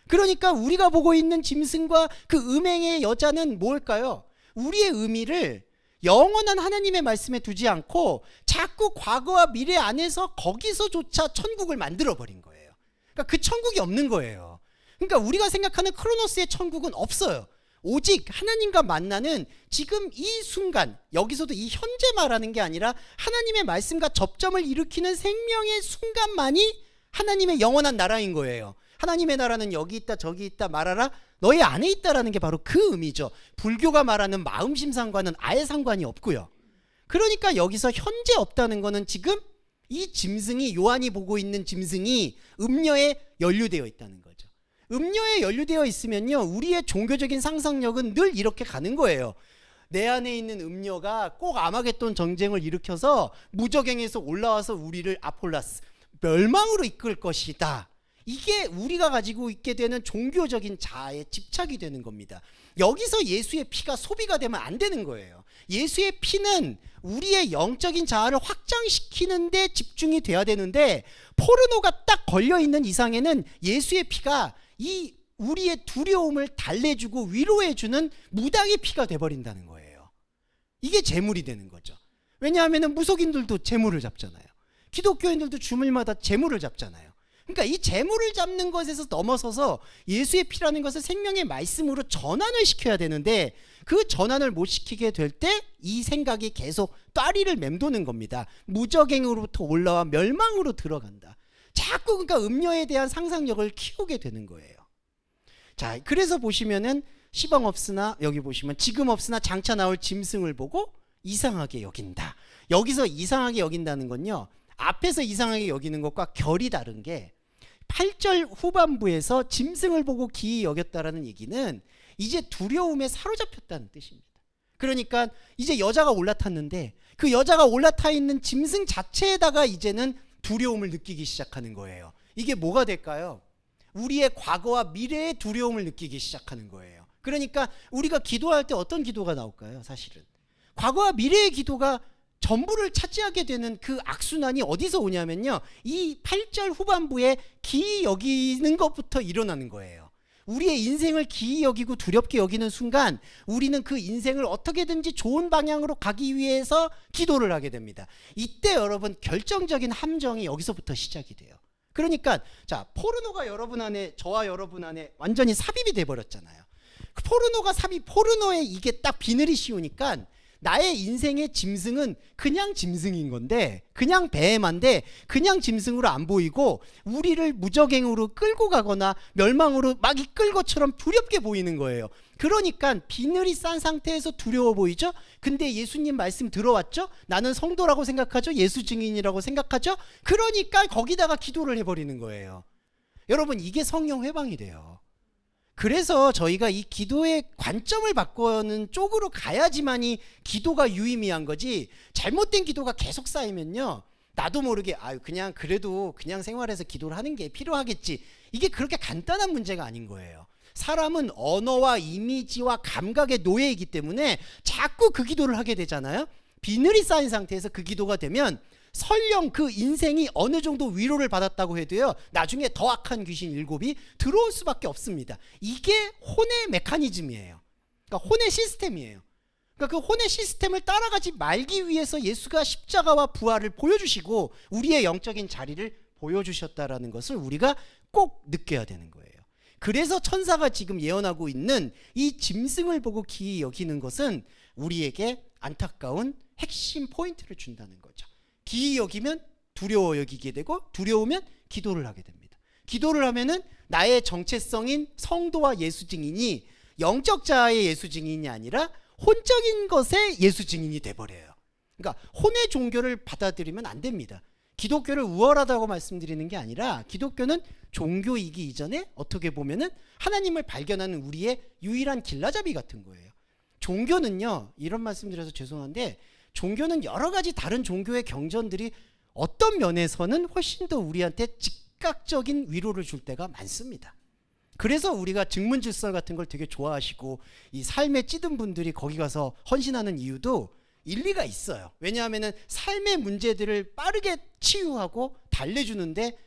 그러니까 우리가 보고 있는 짐승과 그 음행의 여자는 뭘까요? 우리의 의미를 영원한 하나님의 말씀에 두지 않고 자꾸 과거와 미래 안에서 거기서조차 천국을 만들어버린 거예요. 그러니까 그 천국이 없는 거예요. 그러니까 우리가 생각하는 크로노스의 천국은 없어요. 오직 하나님과 만나는 지금 이 순간, 여기서도 이 현재 말하는 게 아니라 하나님의 말씀과 접점을 일으키는 생명의 순간만이 하나님의 영원한 나라인 거예요. 하나님의 나라는 여기 있다 저기 있다 말하라 너희 안에 있다라는 게 바로 그 의미죠. 불교가 말하는 마음심상과는 아예 상관이 없고요. 그러니까 여기서 현재 없다는 거는 지금 이 짐승이, 요한이 보고 있는 짐승이 음녀에 연루되어 있다는 거죠. 음녀에 연루되어 있으면요 우리의 종교적인 상상력은 늘 이렇게 가는 거예요. 내 안에 있는 음녀가 꼭 아마겟돈 전쟁을 일으켜서 무저갱에서 올라와서 우리를 아폴라스 멸망으로 이끌 것이다. 이게 우리가 가지고 있게 되는 종교적인 자아에 집착이 되는 겁니다. 여기서 예수의 피가 소비가 되면 안 되는 거예요. 예수의 피는 우리의 영적인 자아를 확장시키는 데 집중이 돼야 되는데, 포르노가 딱 걸려있는 이상에는 예수의 피가 이 우리의 두려움을 달래주고 위로해주는 무당의 피가 돼버린다는 거예요. 이게 재물이 되는 거죠. 왜냐하면 무속인들도 재물을 잡잖아요. 기독교인들도 주물마다 재물을 잡잖아요. 그러니까 이 재물을 잡는 것에서 넘어서서 예수의 피라는 것을 생명의 말씀으로 전환을 시켜야 되는데, 그 전환을 못 시키게 될 때 이 생각이 계속 따리를 맴도는 겁니다. 무저갱으로부터 올라와 멸망으로 들어간다. 자꾸 그러니까 음녀에 대한 상상력을 키우게 되는 거예요. 자, 그래서 보시면은 시방 없으나, 여기 보시면 지금 없으나 장차 나올 짐승을 보고 이상하게 여긴다. 여기서 이상하게 여긴다는 건요, 앞에서 이상하게 여기는 것과 결이 다른 게 8절 후반부에서 짐승을 보고 기이 여겼다라는 얘기는 이제 두려움에 사로잡혔다는 뜻입니다. 그러니까 이제 여자가 올라탔는데 그 여자가 올라타 있는 짐승 자체에다가 이제는 두려움을 느끼기 시작하는 거예요. 이게 뭐가 될까요? 우리의 과거와 미래의 두려움을 느끼기 시작하는 거예요. 그러니까 우리가 기도할 때 어떤 기도가 나올까요? 사실은 과거와 미래의 기도가 전부를 차지하게 되는 그 악순환이 어디서 오냐면요, 이 8절 후반부에 기이 여기는 것부터 일어나는 거예요. 우리의 인생을 기이 여기고 두렵게 여기는 순간 우리는 그 인생을 어떻게든지 좋은 방향으로 가기 위해서 기도를 하게 됩니다. 이때 여러분 결정적인 함정이 여기서부터 시작이 돼요. 그러니까 자, 포르노가 여러분 안에, 저와 여러분 안에 완전히 삽입이 돼버렸잖아요. 포르노가 포르노에 이게 딱 비늘이 씌우니까 나의 인생의 짐승은 그냥 짐승인 건데, 그냥 배만데 그냥 짐승으로 안 보이고 우리를 무저갱으로 끌고 가거나 멸망으로 막 이끌 것처럼 두렵게 보이는 거예요. 그러니까 비늘이 싼 상태에서 두려워 보이죠? 근데 예수님 말씀 들어왔죠? 나는 성도라고 생각하죠? 예수 증인이라고 생각하죠? 그러니까 거기다가 기도를 해버리는 거예요. 여러분, 이게 성령 회방이 돼요. 그래서 저희가 이 기도의 관점을 바꾸는 쪽으로 가야지만이 기도가 유의미한 거지, 잘못된 기도가 계속 쌓이면요 나도 모르게 그냥 그래도 그냥 생활에서 기도를 하는 게 필요하겠지, 이게 그렇게 간단한 문제가 아닌 거예요. 사람은 언어와 이미지와 감각의 노예이기 때문에 자꾸 그 기도를 하게 되잖아요. 비늘이 쌓인 상태에서 그 기도가 되면 설령 그 인생이 어느 정도 위로를 받았다고 해도요, 나중에 더 악한 귀신 7이 들어올 수밖에 없습니다. 이게 혼의 메커니즘이에요. 그러니까 혼의 시스템이에요. 그러니까 그 혼의 시스템을 따라가지 말기 위해서 예수가 십자가와 부활을 보여주시고 우리의 영적인 자리를 보여주셨다라는 것을 우리가 꼭 느껴야 되는 거예요. 그래서 천사가 지금 예언하고 있는 이 짐승을 보고 기이 여기는 것은 우리에게 안타까운 핵심 포인트를 준다는 거죠. 기이 여기면 두려워 여기게 되고, 두려우면 기도를 하게 됩니다. 기도를 하면은 나의 정체성인 성도와 예수 증인이 영적 자아의 예수 증인이 아니라 혼적인 것의 예수 증인이 돼버려요. 그러니까 혼의 종교를 받아들이면 안 됩니다. 기독교를 우월하다고 말씀드리는 게 아니라 기독교는 종교이기 이전에 어떻게 보면은 하나님을 발견하는 우리의 유일한 길라잡이 같은 거예요. 종교는요, 이런 말씀드려서 죄송한데, 종교는 여러 가지 다른 종교의 경전들이 어떤 면에서는 훨씬 더 우리한테 즉각적인 위로를 줄 때가 많습니다. 그래서 우리가 증문질서 같은 걸 되게 좋아하시고 이 삶에 찌든 분들이 거기 가서 헌신하는 이유도 일리가 있어요. 왜냐하면 삶의 문제들을 빠르게 치유하고 달래주는데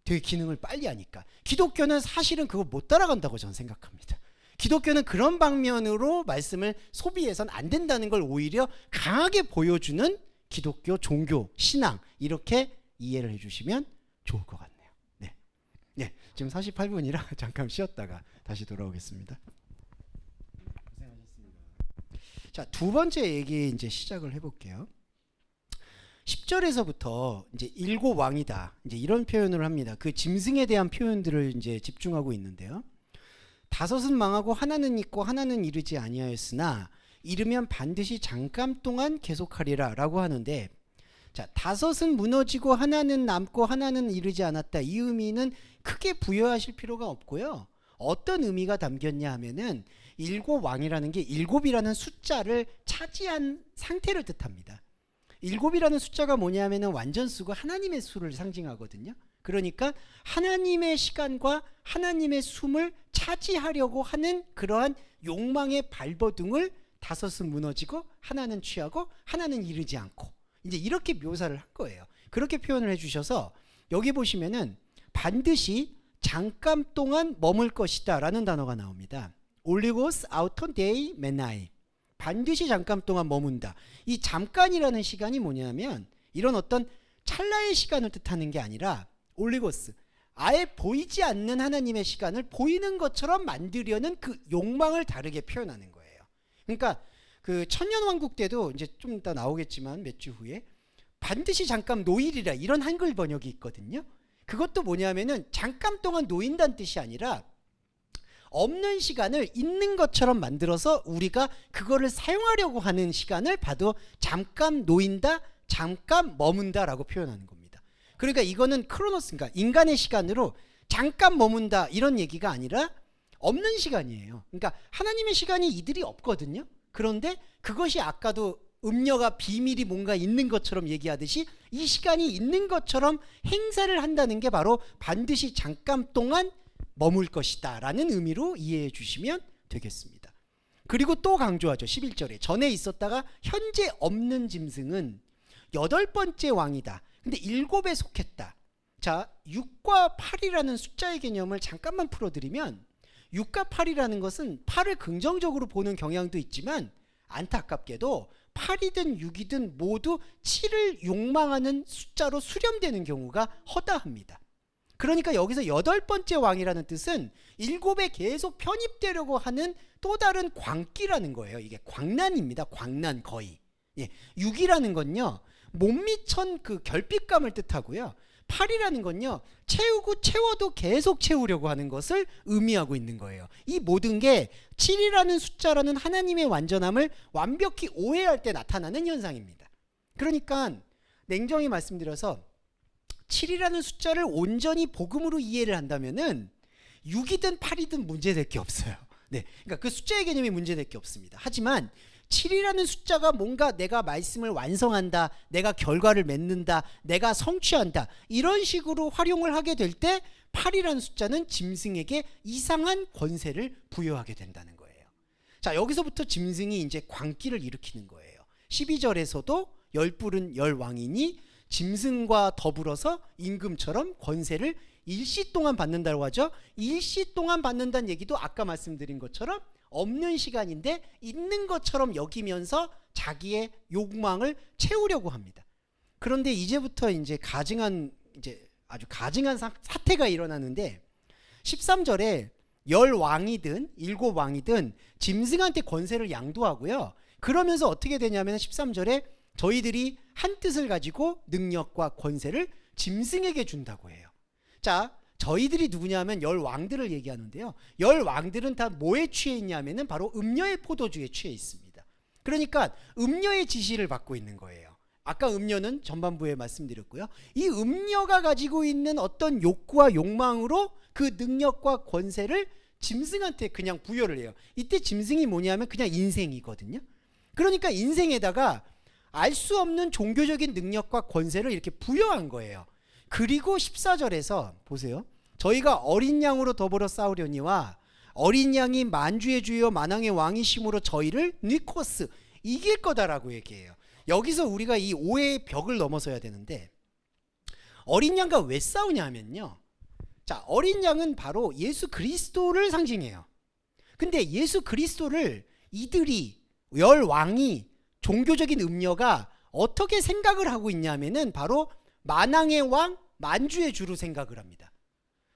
되게 기능을 빨리 하니까. 기독교는 사실은 그거 못 따라간다고 저는 생각합니다. 기독교는 그런 방면으로 말씀을 소비해서는 안 된다는 걸 오히려 강하게 보여주는 기독교 종교 신앙, 이렇게 이해를 해주시면 좋을 것 같네요. 네, 지금 48분이라 잠깐 쉬었다가 다시 돌아오겠습니다. 고생하셨습니다. 자, 두 번째 얘기 이제 시작을 해볼게요. 10절에서부터 이제 일곱 왕이다, 이제 이런 표현을 합니다. 그 짐승에 대한 표현들을 이제 집중하고 있는데요. 다섯은 망하고 하나는 있고 하나는 이르지 아니하였으나 이르면 반드시 잠깐 동안 계속하리라 라고 하는데, 자, 다섯은 무너지고 하나는 남고 하나는 이르지 않았다, 이 의미는 크게 부여하실 필요가 없고요. 어떤 의미가 담겼냐 하면은 일곱 왕이라는 게 일곱이라는 숫자를 차지한 상태를 뜻합니다. 일곱이라는 숫자가 뭐냐면은 완전수고 하나님의 수를 상징하거든요. 그러니까 하나님의 시간과 하나님의 숨을 차지하려고 하는 그러한 욕망의 발버둥을 다섯은 무너지고 하나는 취하고 하나는 이르지 않고, 이제 이렇게 묘사를 한 거예요. 그렇게 표현을 해주셔서 여기 보시면은 반드시 잠깐 동안 머물 것이다 라는 단어가 나옵니다. 올리고스 아우톤 데이 메나이, 반드시 잠깐 동안 머문다. 이 잠깐이라는 시간이 뭐냐면 이런 어떤 찰나의 시간을 뜻하는 게 아니라 올리고스, 아예 보이지 않는 하나님의 시간을 보이는 것처럼 만들려는 그 욕망을 다르게 표현하는 거예요. 그러니까 그 천년왕국 때도 이제 좀 이따 나오겠지만 몇 주 후에 반드시 잠깐 노일이라 이런 한글 번역이 있거든요. 그것도 뭐냐면은 잠깐 동안 놓인다는 뜻이 아니라 없는 시간을 있는 것처럼 만들어서 우리가 그거를 사용하려고 하는 시간을 봐도 잠깐 놓인다, 잠깐 머문다라고 표현하는 겁니다. 그러니까 이거는 크로노스, 그러니까 인간의 시간으로 잠깐 머문다 이런 얘기가 아니라 없는 시간이에요. 그러니까 하나님의 시간이 이들이 없거든요. 그런데 그것이 아까도 음녀가 비밀이 뭔가 있는 것처럼 얘기하듯이 이 시간이 있는 것처럼 행사를 한다는 게 바로 반드시 잠깐 동안 머물 것이다 라는 의미로 이해해 주시면 되겠습니다. 그리고 또 강조하죠. 11절에 전에 있었다가 현재 없는 짐승은 여덟 번째 왕이다. 근데 일곱에 속했다. 자, 6과 8이라는 숫자의 개념을 잠깐만 풀어드리면 6과 8이라는 것은 8을 긍정적으로 보는 경향도 있지만 안타깝게도 8이든 6이든 모두 7을 욕망하는 숫자로 수렴되는 경우가 허다합니다. 그러니까 여기서 여덟 번째 왕이라는 뜻은 일곱에 계속 편입되려고 하는 또 다른 광기라는 거예요. 이게 광난입니다. 광난 거의. 예, 6이라는 건요, 못 미천 그 결핍감을 뜻하고요. 8이라는 건요, 채우고 채워도 계속 채우려고 하는 것을 의미하고 있는 거예요. 이 모든 게 7이라는 숫자라는 하나님의 완전함을 완벽히 오해할 때 나타나는 현상입니다. 그러니까 냉정히 말씀드려서 7이라는 숫자를 온전히 복음으로 이해를 한다면은 6이든 8이든 문제될 게 없어요. 네, 그러니까 그 숫자의 개념이 문제될 게 없습니다. 하지만 7이라는 숫자가 뭔가 내가 말씀을 완성한다, 내가 결과를 맺는다, 내가 성취한다, 이런 식으로 활용을 하게 될 때 8이라는 숫자는 짐승에게 이상한 권세를 부여하게 된다는 거예요. 자, 여기서부터 짐승이 이제 광기를 일으키는 거예요. 12절에서도 열뿔은 열왕이니 짐승과 더불어서 임금처럼 권세를 일시 동안 받는다고 하죠. 일시 동안 받는다는 얘기도 아까 말씀드린 것처럼 없는 시간인데 있는 것처럼 여기면서 자기의 욕망을 채우려고 합니다. 그런데 이제부터 이제 아주 가증한 사태가 일어나는데 13절에 열 왕이든 일곱 왕이든 짐승한테 권세를 양도하고요. 그러면서 어떻게 되냐면 13절에 저희들이 한 뜻을 가지고 능력과 권세를 짐승에게 준다고 해요. 자, 저희들이 누구냐면 열 왕들을 얘기하는데요. 열 왕들은 다 뭐에 취해 있냐면은 바로 음녀의 포도주에 취해 있습니다. 그러니까 음녀의 지시를 받고 있는 거예요. 아까 음녀는 전반부에 말씀드렸고요. 이 음녀가 가지고 있는 어떤 욕구와 욕망으로 그 능력과 권세를 짐승한테 그냥 부여를 해요. 이때 짐승이 뭐냐면 그냥 인생이거든요. 그러니까 인생에다가 알 수 없는 종교적인 능력과 권세를 이렇게 부여한 거예요. 그리고 14절에서 보세요. 저희가 어린 양으로 더불어 싸우려니와 어린 양이 만주의 주여 만왕의 왕이심으로 저희를 니코스 이길 거다라고 얘기해요. 여기서 우리가 이 오해의 벽을 넘어서야 되는데, 어린 양과 왜 싸우냐 하면요, 자, 어린 양은 바로 예수 그리스도를 상징해요. 근데 예수 그리스도를 이들이 열 왕이 종교적인 음녀가 어떻게 생각을 하고 있냐면은 바로 만왕의 왕 만주의 주로 생각을 합니다.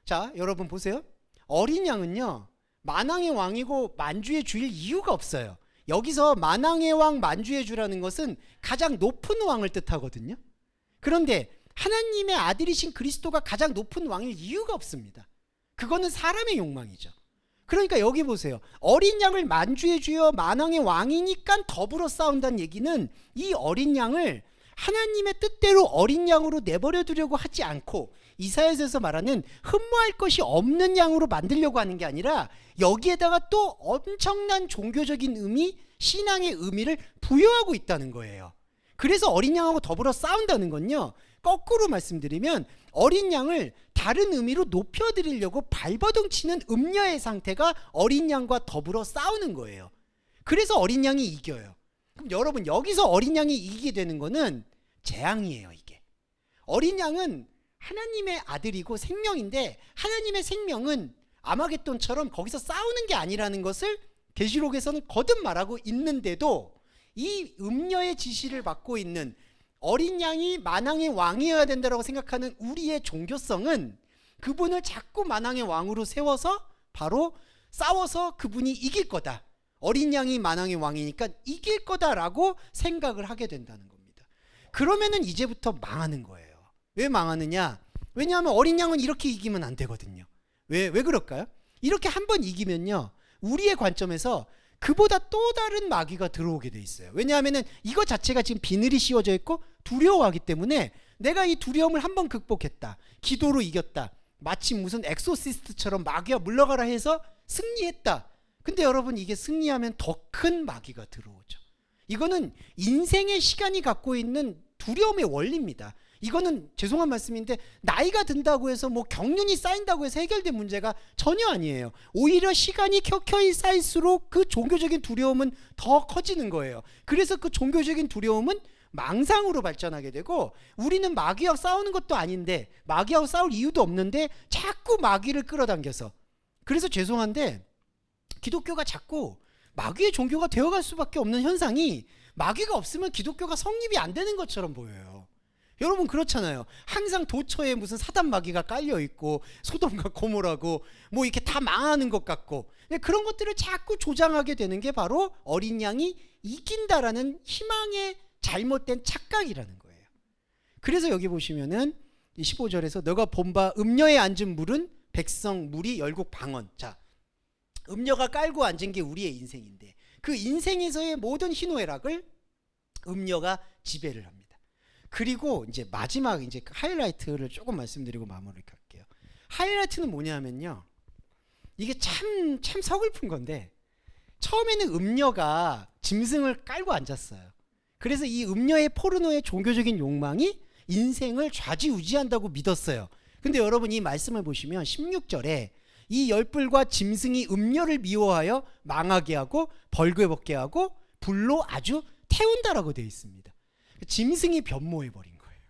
자, 여러분 보세요. 어린 양은요 만왕의 왕이고 만주의 주일 이유가 없어요. 여기서 만왕의 왕 만주의 주라는 것은 가장 높은 왕을 뜻하거든요. 그런데 하나님의 아들이신 그리스도가 가장 높은 왕일 이유가 없습니다. 그거는 사람의 욕망이죠. 그러니까 여기 보세요. 어린 양을 만주의 주여 만왕의 왕이니까 더불어 싸운다는 얘기는 이 어린 양을 하나님의 뜻대로 어린 양으로 내버려 두려고 하지 않고 이사야서에서 말하는 흠모할 것이 없는 양으로 만들려고 하는 게 아니라 여기에다가 또 엄청난 종교적인 의미, 신앙의 의미를 부여하고 있다는 거예요. 그래서 어린 양하고 더불어 싸운다는 건요, 거꾸로 말씀드리면 어린 양을 다른 의미로 높여드리려고 발버둥치는 음녀의 상태가 어린 양과 더불어 싸우는 거예요. 그래서 어린 양이 이겨요. 그럼 여러분, 여기서 어린 양이 이기게 되는 거는 재앙이에요. 이게 어린 양은 하나님의 아들이고 생명인데, 하나님의 생명은 아마겟돈처럼 거기서 싸우는 게 아니라는 것을 계시록에서는 거듭 말하고 있는데도, 이 음녀의 지시를 받고 있는 어린 양이 만왕의 왕이어야 된다고 생각하는 우리의 종교성은 그분을 자꾸 만왕의 왕으로 세워서 바로 싸워서 그분이 이길 거다, 어린 양이 만왕의 왕이니까 이길 거다라고 생각을 하게 된다는 겁니다. 그러면은 이제부터 망하는 거예요. 왜 망하느냐? 왜냐하면 어린 양은 이렇게 이기면 안 되거든요. 왜 그럴까요? 이렇게 한번 이기면요, 우리의 관점에서 그보다 또 다른 마귀가 들어오게 돼 있어요. 왜냐하면은 이거 자체가 지금 비늘이 씌워져 있고 두려워하기 때문에, 내가 이 두려움을 한번 극복했다, 기도로 이겼다, 마치 무슨 엑소시스트처럼 마귀가 물러가라 해서 승리했다. 근데 여러분, 이게 승리하면 더 큰 마귀가 들어오죠. 이거는 인생의 시간이 갖고 있는 두려움의 원리입니다. 이거는 죄송한 말씀인데 나이가 든다고 해서 뭐 경륜이 쌓인다고 해서 해결된 문제가 전혀 아니에요. 오히려 시간이 켜켜이 쌓일수록 그 종교적인 두려움은 더 커지는 거예요. 그래서 그 종교적인 두려움은 망상으로 발전하게 되고, 우리는 마귀하고 싸우는 것도 아닌데, 마귀하고 싸울 이유도 없는데 자꾸 마귀를 끌어당겨서, 그래서 죄송한데 기독교가 자꾸 마귀의 종교가 되어갈 수밖에 없는 현상이, 마귀가 없으면 기독교가 성립이 안 되는 것처럼 보여요. 여러분 그렇잖아요. 항상 도처에 무슨 사단 마귀가 깔려 있고 소돔과 고모라고 뭐 이렇게 다 망하는 것 같고, 그런 것들을 자꾸 조장하게 되는 게 바로 어린 양이 이긴다라는 희망의 잘못된 착각이라는 거예요. 그래서 여기 보시면은 15절에서 너가 본 바 음녀에 앉은 물은 백성 무리 열국 방언. 자, 음녀가 깔고 앉은 게 우리의 인생인데, 그 인생에서의 모든 희노애락을 음녀가 지배를 합니다. 그리고 이제 마지막 이제 하이라이트를 조금 말씀드리고 마무리할게요. 하이라이트는 뭐냐면요, 이게 참 서글픈 건데, 처음에는 음녀가 짐승을 깔고 앉았어요. 그래서 이 음녀의 포르노의 종교적인 욕망이 인생을 좌지우지한다고 믿었어요. 근데 여러분, 이 말씀을 보시면 16절에 이 열불과 짐승이 음녀를 미워하여 망하게 하고 벌거벗게 하고 불로 아주 태운다라고 되어 있습니다. 짐승이 변모해버린 거예요.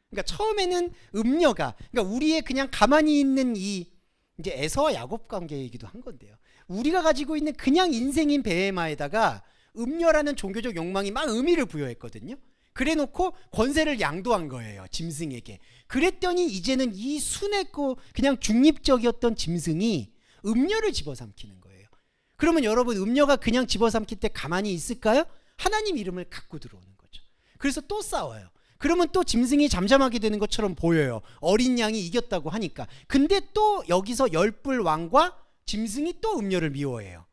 그러니까 처음에는 음녀가, 그러니까 우리의 그냥 가만히 있는 이 이제 에서와 야곱 관계이기도 한 건데요, 우리가 가지고 있는 그냥 인생인 베헤마에다가 음녀라는 종교적 욕망이 막 의미를 부여했거든요. 그래놓고 권세를 양도한 거예요, 짐승에게. 그랬더니 이제는 이 순했고 그냥 중립적이었던 짐승이 음녀를 집어삼키는 거예요. 그러면 여러분, 음녀가 그냥 집어삼킬 때 가만히 있을까요? 하나님 이름을 갖고 들어오는 거죠. 그래서 또 싸워요. 그러면 또 짐승이 잠잠하게 되는 것처럼 보여요, 어린 양이 이겼다고 하니까. 근데 또 여기서 열불 왕과 짐승이 또 음녀를 미워해요.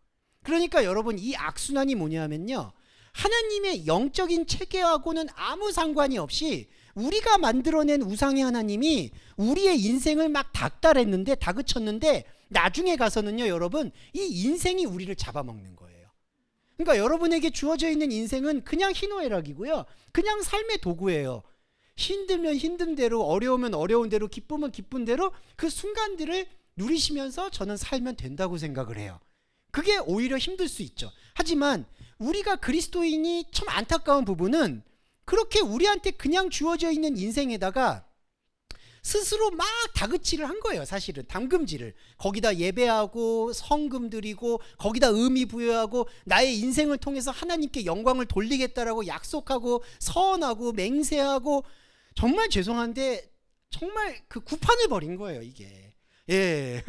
그러니까 여러분, 이 악순환이 뭐냐면요, 하나님의 영적인 체계하고는 아무 상관이 없이 우리가 만들어낸 우상의 하나님이 우리의 인생을 막 닥달했는데, 다그쳤는데, 나중에 가서는요 여러분, 이 인생이 우리를 잡아먹는 거예요. 그러니까 여러분에게 주어져 있는 인생은 그냥 희노애락이고요. 그냥 삶의 도구예요. 힘들면 힘든 대로, 어려우면 어려운 대로, 기쁘면 기쁜 대로 그 순간들을 누리시면서 저는 살면 된다고 생각을 해요. 그게 오히려 힘들 수 있죠. 하지만 우리가 그리스도인이 참 안타까운 부분은 그렇게 우리한테 그냥 주어져 있는 인생에다가 스스로 막 다그치를 한 거예요. 사실은 담금질을 거기다 예배하고 성금 드리고 거기다 의미 부여하고 나의 인생을 통해서 하나님께 영광을 돌리겠다라고 약속하고 서원하고 맹세하고 정말 죄송한데 정말 그 구판을 벌인 거예요 이게. 예,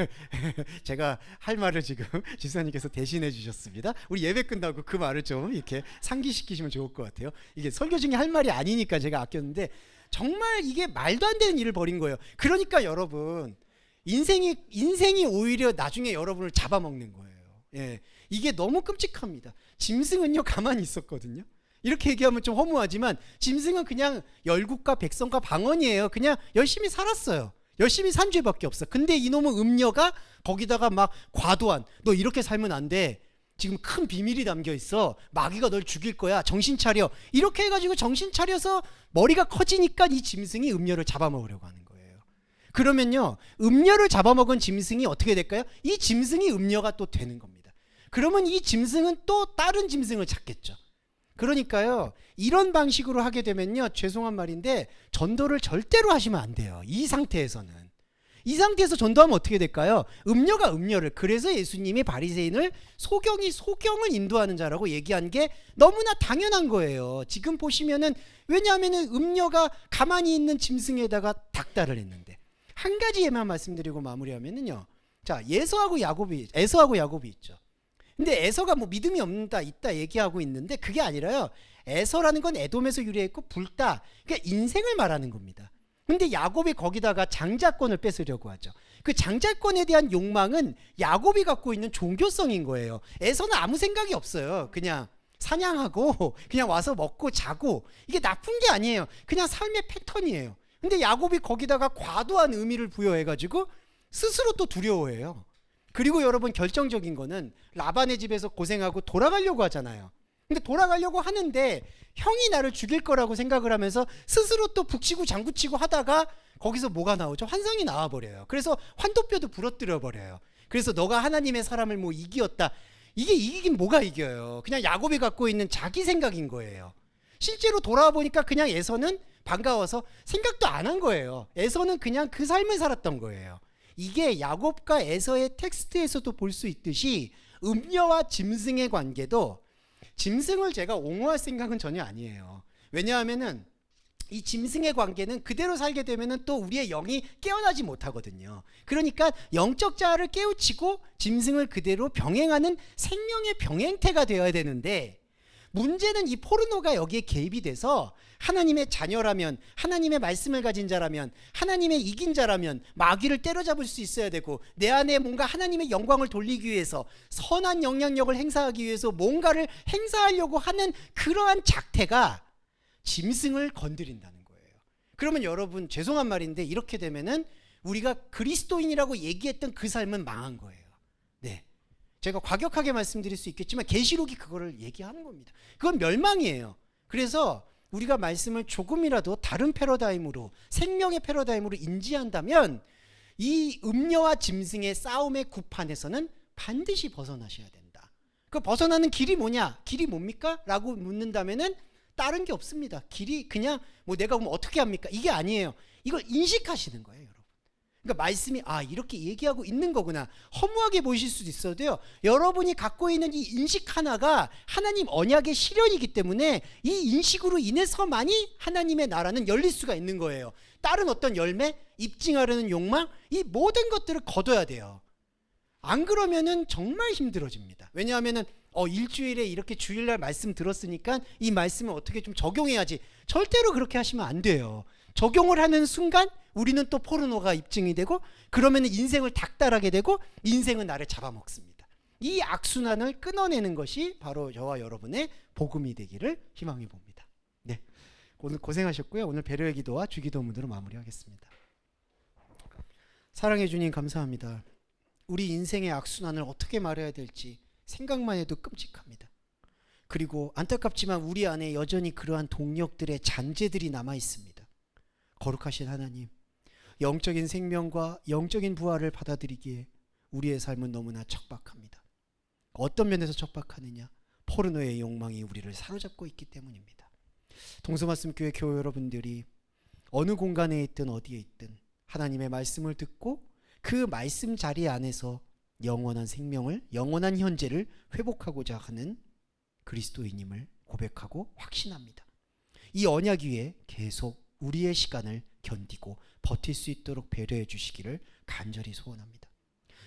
제가 할 말을 지금 지사님께서 대신해 주셨습니다. 우리 예배 끝나고 그 말을 좀 이렇게 상기시키시면 좋을 것 같아요. 이게 설교 중에 할 말이 아니니까 제가 아꼈는데 정말 이게 말도 안 되는 일을 벌인 거예요. 그러니까 여러분 인생이 오히려 나중에 여러분을 잡아먹는 거예요. 예, 이게 너무 끔찍합니다. 짐승은요 가만히 있었거든요. 이렇게 얘기하면 좀 허무하지만 짐승은 그냥 열국과 백성과 방언이에요. 그냥 열심히 살았어요. 열심히 산 죄밖에 없어. 근데 이놈의 음녀가 거기다가 막 과도한 너 이렇게 살면 안 돼. 지금 큰 비밀이 담겨 있어. 마귀가 널 죽일 거야. 정신 차려. 이렇게 해가지고 정신 차려서 머리가 커지니까 이 짐승이 음녀를 잡아먹으려고 하는 거예요. 그러면요 음녀를 잡아먹은 짐승이 어떻게 될까요? 이 짐승이 음녀가 또 되는 겁니다. 그러면 이 짐승은 또 다른 짐승을 찾겠죠. 그러니까요 이런 방식으로 하게 되면요 죄송한 말인데 전도를 절대로 하시면 안 돼요. 이 상태에서는. 이 상태에서 전도하면 어떻게 될까요? 음녀가 음녀를. 그래서 예수님이 바리새인을 소경을 인도하는 자라고 얘기한 게 너무나 당연한 거예요. 지금 보시면은 왜냐하면은 음녀가 가만히 있는 짐승에다가 닥달을 했는데 한 가지 예만 말씀드리고 마무리하면은요. 자 에서하고 야곱이 있죠. 근데 에서가 뭐 믿음이 없다 있다 얘기하고 있는데 그게 아니라요. 에서라는 건 에돔에서 유래했고 불다. 그러니까 인생을 말하는 겁니다. 근데 야곱이 거기다가 장자권을 뺏으려고 하죠. 그 장자권에 대한 욕망은 야곱이 갖고 있는 종교성인 거예요. 에서는 아무 생각이 없어요. 그냥 사냥하고 그냥 와서 먹고 자고 이게 나쁜 게 아니에요. 그냥 삶의 패턴이에요. 근데 야곱이 거기다가 과도한 의미를 부여해가지고 스스로 또 두려워해요. 그리고 여러분 결정적인 거는 라반의 집에서 고생하고 돌아가려고 하잖아요. 근데 돌아가려고 하는데 형이 나를 죽일 거라고 생각을 하면서 스스로 또 북치고 장구치고 하다가 거기서 뭐가 나오죠? 환상이 나와버려요. 그래서 환도뼈도 부러뜨려 버려요. 그래서 너가 하나님의 사람을 뭐 이기었다. 이게 이기긴 뭐가 이겨요. 그냥 야곱이 갖고 있는 자기 생각인 거예요. 실제로 돌아와 보니까 그냥 에서는 반가워서 생각도 안 한 거예요. 에서는 그냥 그 삶을 살았던 거예요. 이게 야곱과 에서의 텍스트에서도 볼 수 있듯이 음녀와 짐승의 관계도 짐승을 제가 옹호할 생각은 전혀 아니에요. 왜냐하면은 이 짐승의 관계는 그대로 살게 되면은 또 우리의 영이 깨어나지 못하거든요. 그러니까 영적 자아를 깨우치고 짐승을 그대로 병행하는 생명의 병행태가 되어야 되는데 문제는 이 포르노가 여기에 개입이 돼서 하나님의 자녀라면 하나님의 말씀을 가진 자라면 하나님의 이긴 자라면 마귀를 때려잡을 수 있어야 되고 내 안에 뭔가 하나님의 영광을 돌리기 위해서 선한 영향력을 행사하기 위해서 뭔가를 행사하려고 하는 그러한 작태가 짐승을 건드린다는 거예요. 그러면 여러분 죄송한 말인데 이렇게 되면은 우리가 그리스도인이라고 얘기했던 그 삶은 망한 거예요. 네. 제가 과격하게 말씀드릴 수 있겠지만 계시록이 그거를 얘기하는 겁니다. 그건 멸망이에요. 그래서 우리가 말씀을 조금이라도 다른 패러다임으로 생명의 패러다임으로 인지한다면 이 음녀와 짐승의 싸움의 구판에서는 반드시 벗어나셔야 된다. 그 벗어나는 길이 뭐냐? 길이 뭡니까? 라고 묻는다면은 다른 게 없습니다. 길이 그냥 뭐 내가 보면 어떻게 합니까? 이게 아니에요. 이걸 인식하시는 거예요, 여러분. 그러니까 말씀이 이렇게 얘기하고 있는 거구나. 허무하게 보이실 수도 있어도요. 여러분이 갖고 있는 이 인식 하나가 하나님 언약의 실현이기 때문에 이 인식으로 인해서만이 하나님의 나라는 열릴 수가 있는 거예요. 다른 어떤 열매, 입증하려는 욕망, 이 모든 것들을 거둬야 돼요. 안 그러면은 정말 힘들어집니다. 왜냐하면은 일주일에 이렇게 주일날 말씀 들었으니까 이 말씀을 어떻게 좀 적용해야지. 절대로 그렇게 하시면 안 돼요. 적용을 하는 순간 우리는 또 포르노가 입증이 되고 그러면 인생을 닥달하게 되고 인생은 나를 잡아먹습니다. 이 악순환을 끊어내는 것이 바로 저와 여러분의 복음이 되기를 희망해 봅니다. 네, 오늘 고생하셨고요. 오늘 배려의 기도와 주기도문으로 마무리하겠습니다. 사랑해 주님 감사합니다. 우리 인생의 악순환을 어떻게 말해야 될지 생각만 해도 끔찍합니다. 그리고 안타깝지만 우리 안에 여전히 그러한 동력들의 잔재들이 남아 있습니다. 거룩하신 하나님, 영적인 생명과 영적인 부활을 받아들이기에 우리의 삶은 너무나 척박합니다. 어떤 면에서 척박하느냐? 포르노의 욕망이 우리를 사로잡고 있기 때문입니다. 동서말씀교회 교회 여러분들이 어느 공간에 있든 어디에 있든 하나님의 말씀을 듣고 그 말씀 자리 안에서 영원한 생명을, 영원한 현재를 회복하고자 하는 그리스도인임을 고백하고 확신합니다. 이 언약 위에 계속 우리의 시간을 견디고 버틸 수 있도록 배려해 주시기를 간절히 소원합니다.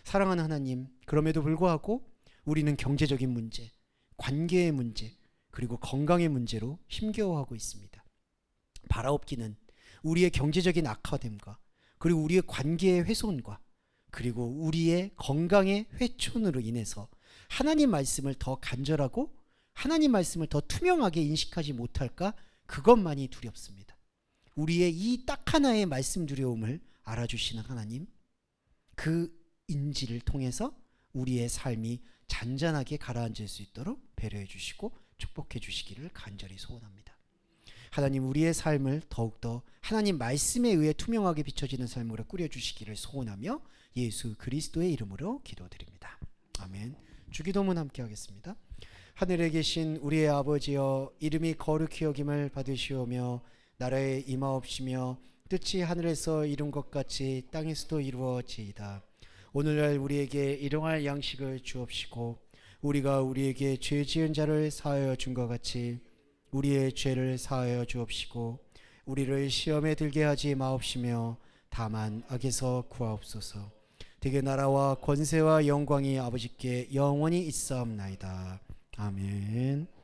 사랑하는 하나님, 그럼에도 불구하고 우리는 경제적인 문제, 관계의 문제, 그리고 건강의 문제로 힘겨워하고 있습니다. 바라옵기는 우리의 경제적인 악화됨과 그리고 우리의 관계의 훼손과 그리고 우리의 건강의 회춘으로 인해서 하나님 말씀을 더 간절하고 하나님 말씀을 더 투명하게 인식하지 못할까, 그것만이 두렵습니다. 우리의 이 딱 하나의 말씀 두려움을 알아주시는 하나님, 그 인지를 통해서 우리의 삶이 잔잔하게 가라앉을 수 있도록 배려해 주시고 축복해 주시기를 간절히 소원합니다. 하나님, 우리의 삶을 더욱더 하나님 말씀에 의해 투명하게 비춰지는 삶으로 꾸려주시기를 소원하며 예수 그리스도의 이름으로 기도드립니다. 아멘. 주기도문 함께 하겠습니다. 하늘에 계신 우리의 아버지여, 이름이 거룩히 여김을 받으시오며 나라에 임하옵시며 뜻이 하늘에서 이룬 것 같이 땅에서도 이루어지이다. 오늘날 우리에게 일용할 양식을 주옵시고 우리가 우리에게 죄 지은 자를 사하여 준 것 같이 우리의 죄를 사하여 주옵시고 우리를 시험에 들게 하지 마옵시며 다만 악에서 구하옵소서. 대개 나라와 권세와 영광이 아버지께 영원히 있사옵나이다. 아멘.